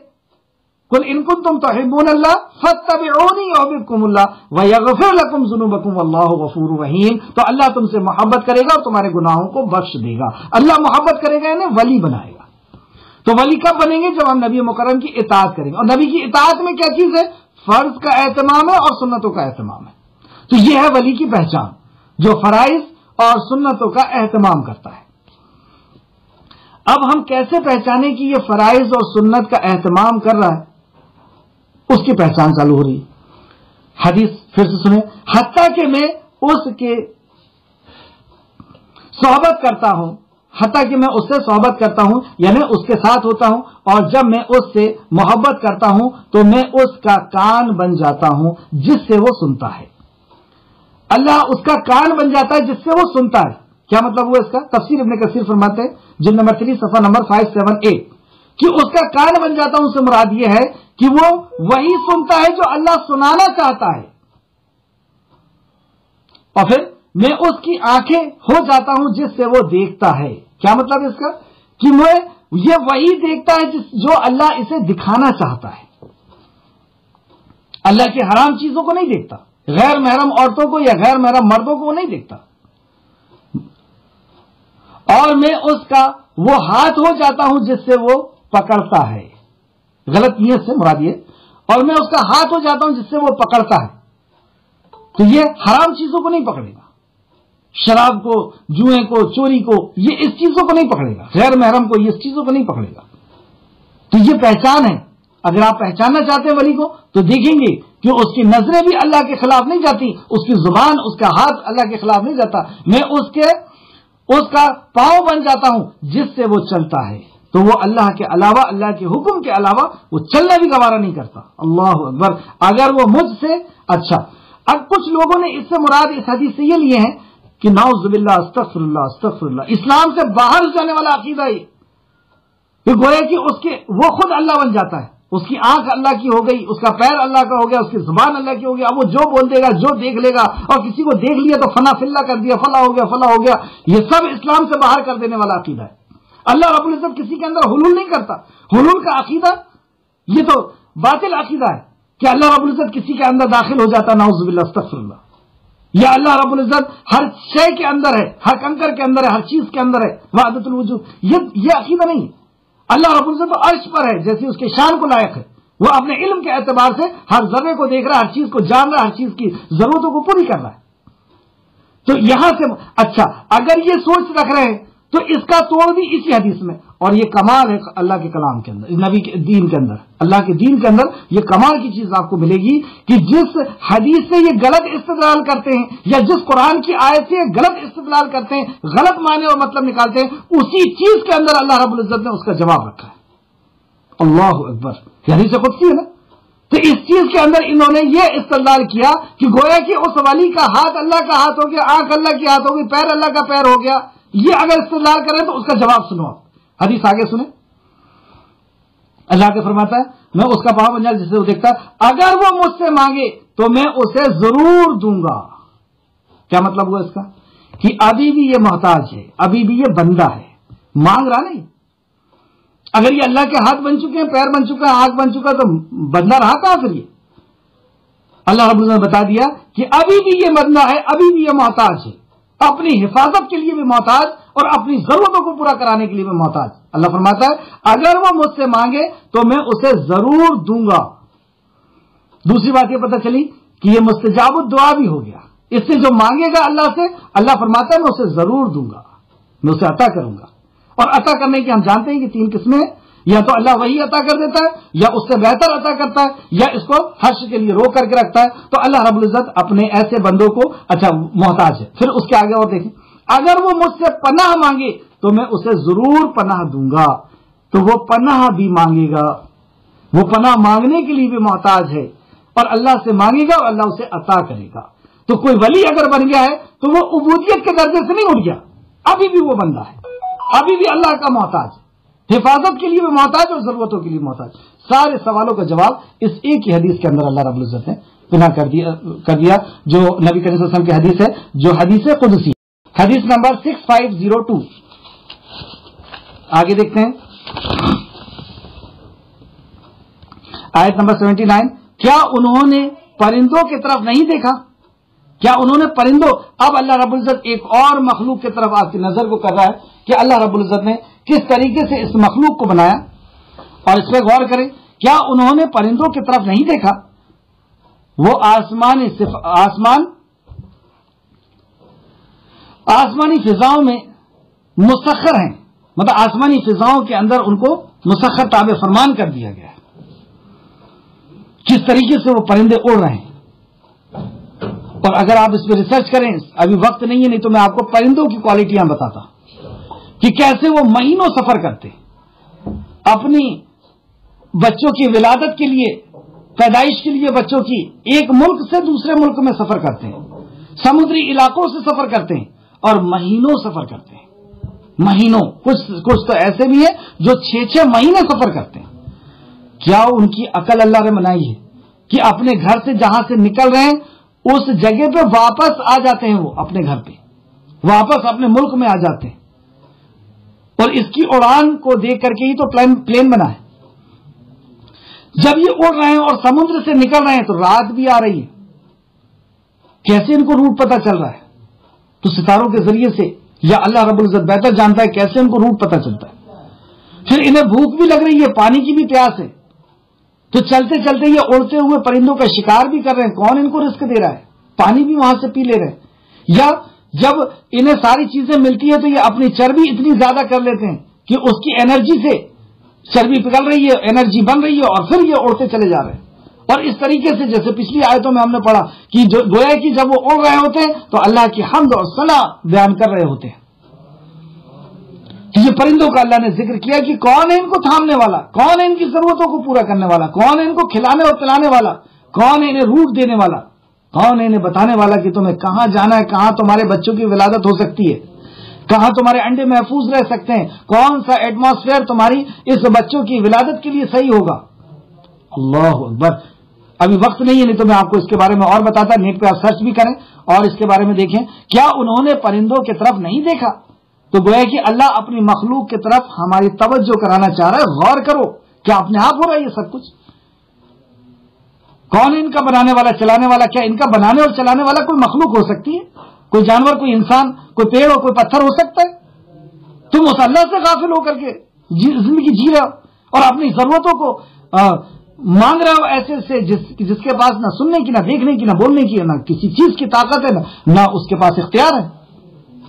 Speaker 2: قل ان کنتم تحبون اللہ فاتبعونی یحببکم اللہ ویغفر لکم ذنوبکم واللہ غفور رحیم، تو اللہ تم سے محبت کرے گا اور تمہارے گناہوں کو بخش دے گا. اللہ محبت کرے گا انہیں ولی بنائے گا. تو ولی کب بنیں گے؟ جب ہم نبی مکرم کی اطاعت کریں گے. اور نبی کی اطاعت میں کیا چیز ہے؟ فرض کا اہتمام ہے اور سنتوں کا اہتمام ہے. تو یہ ہے ولی کی پہچان، جو فرائض اور سنتوں کا اہتمام کرتا ہے. اب ہم کیسے پہچانے کہ یہ فرائض اور سنت کا اہتمام کر رہا ہے؟ اس کی پہچان چالو ہو رہی ہے. حدیث پھر سے سنیں، حتیٰ کہ میں اس کے صحبت کرتا ہوں، حتیٰ کہ میں اس سے صحبت کرتا ہوں یعنی اس کے ساتھ ہوتا ہوں، اور جب میں اس سے محبت کرتا ہوں تو میں اس کا کان بن جاتا ہوں جس سے وہ سنتا ہے. اللہ اس کا کان بن جاتا ہے جس سے وہ سنتا ہے. کیا مطلب ہوا اس کا؟ تفسیر ابن کثیر فرماتے ہیں جلد نمبر 3 صفحہ نمبر 578 کہ اس کا کان بن جاتا ہوں سے مراد یہ ہے کہ وہ وہی سنتا ہے جو اللہ سنانا چاہتا ہے، اور پھر میں اس کی آنکھیں ہو جاتا ہوں جس سے وہ دیکھتا ہے. کیا مطلب اس کا؟ کہ میں یہ وہی دیکھتا ہے جو اللہ اسے دکھانا چاہتا ہے. اللہ کی حرام چیزوں کو نہیں دیکھتا، غیر محرم عورتوں کو یا غیر محرم مردوں کو وہ نہیں دیکھتا. اور میں اس کا وہ ہاتھ ہو جاتا ہوں جس سے وہ پکڑتا ہے. غلط نیت سے مراد یہ، اور میں اس کا ہاتھ ہو جاتا ہوں جس سے وہ پکڑتا ہے. تو یہ حرام چیزوں کو نہیں پکڑے گا، شراب کو، جوئیں کو، چوری کو، یہ اس چیزوں کو نہیں پکڑے گا، غیر محرم کو، یہ اس چیزوں کو نہیں پکڑے گا. تو یہ پہچان ہے. اگر آپ پہچاننا چاہتے ہیں ولی کو تو دیکھیں گے کہ اس کی نظریں بھی اللہ کے خلاف نہیں جاتی، اس کی زبان، اس کا ہاتھ اللہ کے خلاف نہیں جاتا. میں اس کا پاؤں بن جاتا ہوں جس سے وہ چلتا ہے. تو وہ اللہ کے علاوہ، اللہ کے حکم کے علاوہ وہ چلنا بھی گوارا نہیں کرتا. اللہ اکبر. اگر وہ مجھ سے اب کچھ لوگوں نے اس سے مراد اس حدیث سے یہ لیے ہیں کہ نعوذ باللہ، استغفر اللہ، استغفر اللہ، اسلام سے باہر جانے والا عقیدہ یہ کہ گویا کہ وہ خود اللہ بن جاتا ہے. اس کی آنکھ اللہ کی ہو گئی، اس کا پیر اللہ کا ہو گیا، اس کی زبان اللہ کی ہو گیا. اب وہ جو بول دے گا، جو دیکھ لے گا، اور کسی کو دیکھ لیا تو فنا فلا کر دیا، فلا ہو گیا، فلا ہو گیا. یہ سب اسلام سے باہر کر دینے والا عقیدہ ہے. اللہ رب العزت کسی کے اندر حلول نہیں کرتا. حلول کا عقیدہ یہ تو باطل عقیدہ ہے کہ اللہ رب العزت کسی کے اندر داخل ہو جاتا. نعوذ باللہ، استغفر اللہ. یا اللہ رب العزت ہر شے کے اندر ہے، ہر کنکر کے اندر ہے، ہر چیز کے اندر ہے، وحدت الوجود. یہ عقیدہ نہیں ہے. اللہ رب العزت عرش پر ہے جیسے اس کے شان کو لائق ہے. وہ اپنے علم کے اعتبار سے ہر ذرے کو دیکھ رہا ہے، ہر چیز کو جان رہا ہے، ہر چیز کی ضرورتوں کو پوری کر رہا ہے. تو یہاں سے اچھا اگر یہ سوچ رکھ رہے ہیں تو اس کا توڑ بھی اسی حدیث میں، اور یہ کمال ہے اللہ کے کلام کے اندر، نبی کے دین کے اندر، اللہ کے دین کے اندر یہ کمال کی چیز آپ کو ملے گی کہ جس حدیث سے یہ غلط استدلال کرتے ہیں یا جس قرآن کی آیت سے غلط استدلال کرتے ہیں، غلط معنی اور مطلب نکالتے ہیں، اسی چیز کے اندر اللہ رب العزت نے اس کا جواب رکھا ہے۔ اللہ اکبر، یہ حدیث قدسی ہے نا۔ تو اس چیز کے اندر انہوں نے یہ استدلال کیا کہ گویا کہ اس ولی کا ہاتھ اللہ کا ہاتھ ہو گیا، آنکھ اللہ کی ہاتھ ہو گئی، پیر اللہ کا پیر ہو گیا، یہ اگر استدلال کریں تو اس کا جواب سنو آپ، حدیث آگے سنیں۔ اللہ کے فرماتا ہے میں اس کا پاؤں بن جائے جسے وہ دیکھتا ہے، اگر وہ مجھ سے مانگے تو میں اسے ضرور دوں گا۔ کیا مطلب ہوا اس کا؟ کہ ابھی بھی یہ محتاج ہے، ابھی بھی یہ بندہ ہے، مانگ رہا نہیں۔ اگر یہ اللہ کے ہاتھ بن چکے ہیں، پیر بن چکا ہے، آنکھ بن چکا ہے، تو بندہ رہا کہاں پھر یہ؟ اللہ رب العزت نے بتا دیا کہ ابھی بھی یہ بندہ ہے، ابھی بھی یہ محتاج ہے، اپنی حفاظت کے لیے بھی محتاج اور اپنی ضرورتوں کو پورا کرانے کے لیے بھی محتاج۔ اللہ فرماتا ہے اگر وہ مجھ سے مانگے تو میں اسے ضرور دوں گا۔ دوسری بات یہ پتہ چلی کہ یہ مستجاب الدعا بھی ہو گیا، اس سے جو مانگے گا اللہ سے، اللہ فرماتا ہے میں اسے ضرور دوں گا، میں اسے عطا کروں گا۔ اور عطا کرنے کی ہم جانتے ہیں کہ تین قسمیں ہیں، یا تو اللہ وہی عطا کر دیتا ہے، یا اس سے بہتر عطا کرتا ہے، یا اس کو حشر کے لیے روک کر کے رکھتا ہے۔ تو اللہ رب العزت اپنے ایسے بندوں کو محتاج ہے۔ پھر اس کے آگے اور دیکھیں، اگر وہ مجھ سے پناہ مانگے تو میں اسے ضرور پناہ دوں گا۔ تو وہ پناہ بھی مانگے گا، وہ پناہ مانگنے کے لیے بھی محتاج ہے، اور اللہ سے مانگے گا اور اللہ اسے عطا کرے گا۔ تو کوئی ولی اگر بن گیا ہے تو وہ عبودیت کے درجے سے نہیں اٹھ گیا، ابھی بھی وہ بندہ ہے، ابھی بھی اللہ کا محتاج، حفاظت کے لیے بھی محتاج اور ضرورتوں کے لیے محتاج۔ سارے سوالوں کا جواب اس ایک ہی حدیث کے اندر اللہ رب العزت نے بنا کر دیا جو نبی کریم صلی اللہ علیہ وسلم کی حدیث ہے، جو حدیث قدسی، حدیث نمبر 6502۔ آگے دیکھتے ہیں آیت نمبر 79۔ کیا انہوں نے پرندوں کی طرف نہیں دیکھا؟ کیا انہوں نے پرندوں، اب اللہ رب العزت ایک اور مخلوق کی طرف آپ کی نظر کو کر رہا ہے کہ اللہ رب العزت نے کس طریقے سے اس مخلوق کو بنایا، اور اس پہ غور کریں۔ کیا انہوں نے پرندوں کی طرف نہیں دیکھا؟ وہ آسمانی فضاؤں میں مسخر ہیں، مطلب آسمانی فضاؤں کے اندر ان کو مسخر تابع فرمان کر دیا گیا ہے۔ کس طریقے سے وہ پرندے اڑ رہے ہیں، اور اگر آپ اس پہ ریسرچ کریں، ابھی وقت نہیں ہے، نہیں تو میں آپ کو پرندوں کی کوالٹیاں بتاتا کہ کیسے وہ مہینوں سفر کرتے اپنی بچوں کی ولادت کے لیے، پیدائش کے لیے بچوں کی، ایک ملک سے دوسرے ملک میں سفر کرتے ہیں، سمندری علاقوں سے سفر کرتے ہیں، اور مہینوں سفر کرتے ہیں، مہینوں، کچھ تو ایسے بھی ہیں جو 6 مہینے سفر کرتے ہیں۔ کیا ان کی عقل اللہ نے بنائی ہے کہ اپنے گھر سے جہاں سے نکل رہے ہیں اس جگہ پہ واپس آ جاتے ہیں، وہ اپنے گھر پہ واپس اپنے ملک میں آ جاتے ہیں، اور اس کی اڑان کو دیکھ کر کے ہی تو پلین بنا ہے۔ جب یہ اڑ رہے ہیں اور سمندر سے نکل رہے ہیں تو رات بھی آ رہی ہے، کیسے ان کو روٹ پتہ چل رہا ہے؟ تو ستاروں کے ذریعے سے، یا اللہ رب العزت بہتر جانتا ہے کیسے ان کو روٹ پتہ چلتا ہے۔ پھر انہیں بھوک بھی لگ رہی ہے، پانی کی بھی پیاس ہے، تو چلتے چلتے یہ اڑتے ہوئے پرندوں کا شکار بھی کر رہے ہیں، کون ان کو رزق دے رہا ہے؟ پانی بھی وہاں سے پی لے رہے ہیں۔ یا جب انہیں ساری چیزیں ملتی ہے تو یہ اپنی چربی اتنی زیادہ کر لیتے ہیں کہ اس کی انرجی سے چربی پگھل رہی ہے، انرجی بن رہی ہے، اور پھر یہ اڑتے چلے جا رہے ہیں۔ اور اس طریقے سے جیسے پچھلی آیتوں میں ہم نے پڑھا کہ گویا کہ جب وہ اڑ رہے ہوتے ہیں تو اللہ کی حمد اور ثنا بیان کر رہے ہوتے ہیں۔ یہ پرندوں کا اللہ نے ذکر کیا کہ کون ہے ان کو تھامنے والا، کون ہے ان کی ضرورتوں کو پورا کرنے والا، کون ہے ان کو کھلانے اور پلانے والا، کون ہے انہیں روٹ دینے والا، کون ہے انہیں بتانے والا کہ تمہیں کہاں جانا ہے، کہاں تمہارے بچوں کی ولادت ہو سکتی ہے، کہاں تمہارے انڈے محفوظ رہ سکتے ہیں، کون سا ایٹماسفیئر تمہاری اس بچوں کی ولادت کے لیے صحیح ہوگا۔ اللہ اکبر۔ ابھی وقت نہیں ہے، نہیں تو میں آپ کو اس کے بارے میں اور بتاتا، نیٹ پہ آپ سرچ بھی کریں اور اس کے بارے میں دیکھیں۔ کیا انہوں نے پرندوں کی طرف نہیں دیکھا؟ تو گویا کہ اللہ اپنی مخلوق کی طرف ہماری توجہ کرانا چاہ رہا ہے، غور کرو، کیا اپنے آپ ہو رہا ہے یہ سب کچھ؟ کون ہے ان کا بنانے والا، چلانے والا؟ کیا ان کا بنانے اور چلانے والا کوئی مخلوق ہو سکتی ہے؟ کوئی جانور، کوئی انسان، کوئی پیڑ اور کوئی پتھر ہو سکتا ہے؟ تم اس اللہ سے غافل ہو کر کے زندگی جی رہے ہو اور اپنی ضرورتوں کو مانگ رہا ہو ایسے سے جس کے پاس نہ سننے کی، نہ دیکھنے کی، نہ بولنے کی، نہ کسی چیز کی طاقت ہے، نہ اس کے پاس اختیار ہے.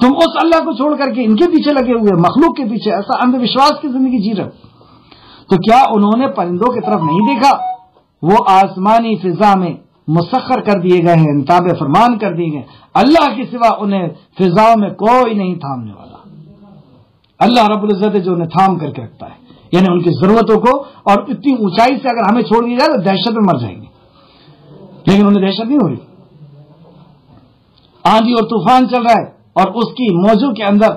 Speaker 2: تم اس اللہ کو چھوڑ کر کے ان کے پیچھے لگے ہوئے، مخلوق کے پیچھے، ایسا اندھ وشواس کی زندگی جی رہے ہو. تو کیا انہوں نے پرندوں کی طرف نہیں دیکھا؟ وہ آسمانی فضا میں مسخر کر دیے گئے ہیں، تابع فرمان کر دیے گئے. اللہ کے سوا انہیں فضاؤں میں کوئی نہیں تھامنے والا. اللہ رب العزت جو انہیں تھام کر کے رکھتا ہے، یعنی ان کی ضرورتوں کو. اور اتنی اونچائی سے اگر ہمیں چھوڑ دیا جائے تو دہشت میں مر جائیں گے، لیکن انہیں دہشت نہیں ہو رہی. آندھی اور طوفان چل رہا ہے اور اس کی موجوں کے اندر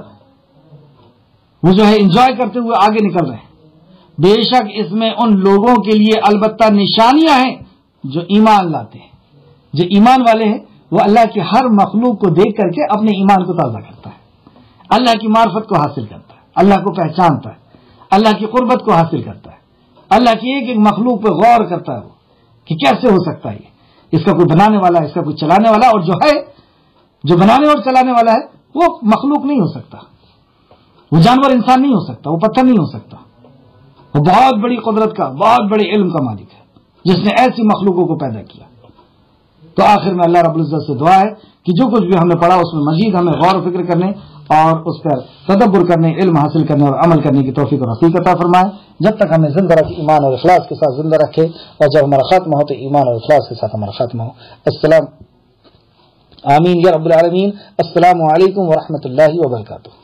Speaker 2: وہ جو ہے انجوائے کرتے ہوئے آگے نکل رہے ہیں. بے شک اس میں ان لوگوں کے لیے البتہ نشانیاں ہیں جو ایمان لاتے ہیں. جو ایمان والے ہیں وہ اللہ کی ہر مخلوق کو دیکھ کر کے اپنے ایمان کو تازہ کرتا ہے، اللہ کی معرفت کو حاصل کرتا ہے، اللہ کو پہچانتا ہے، اللہ کی قربت کو حاصل کرتا ہے، اللہ کی ایک ایک مخلوق پہ غور کرتا ہے وہ کہ کیسے ہو سکتا ہے یہ، اس کا کوئی بنانے والا ہے، اس کا کوئی چلانے والا. اور جو ہے جو بنانے اور چلانے والا ہے وہ مخلوق نہیں ہو سکتا، وہ جانور انسان نہیں ہو سکتا، وہ پتھر نہیں ہو سکتا. وہ بہت بڑی قدرت کا، بہت بڑے علم کا مالک ہے جس نے ایسی مخلوقوں کو پیدا کیا. تو آخر میں اللہ رب العزت سے دعا ہے کہ جو کچھ بھی ہم نے پڑھا اس میں مزید ہمیں غور و فکر کرنے اور اس پر تدبر کرنے، علم حاصل کرنے اور عمل کرنے کی توفیق اور عطا عطا فرمائے. جب تک ہمیں زندہ رکھے، ایمان اور اخلاص کے ساتھ زندہ رکھے، اور جب ہمارا خاتمہ ہو تو ایمان اور اخلاص کے ساتھ ہمارا خاتمہ ہو. آمین یا رب العالمین. السلام علیکم ورحمۃ اللہ وبرکاتہ.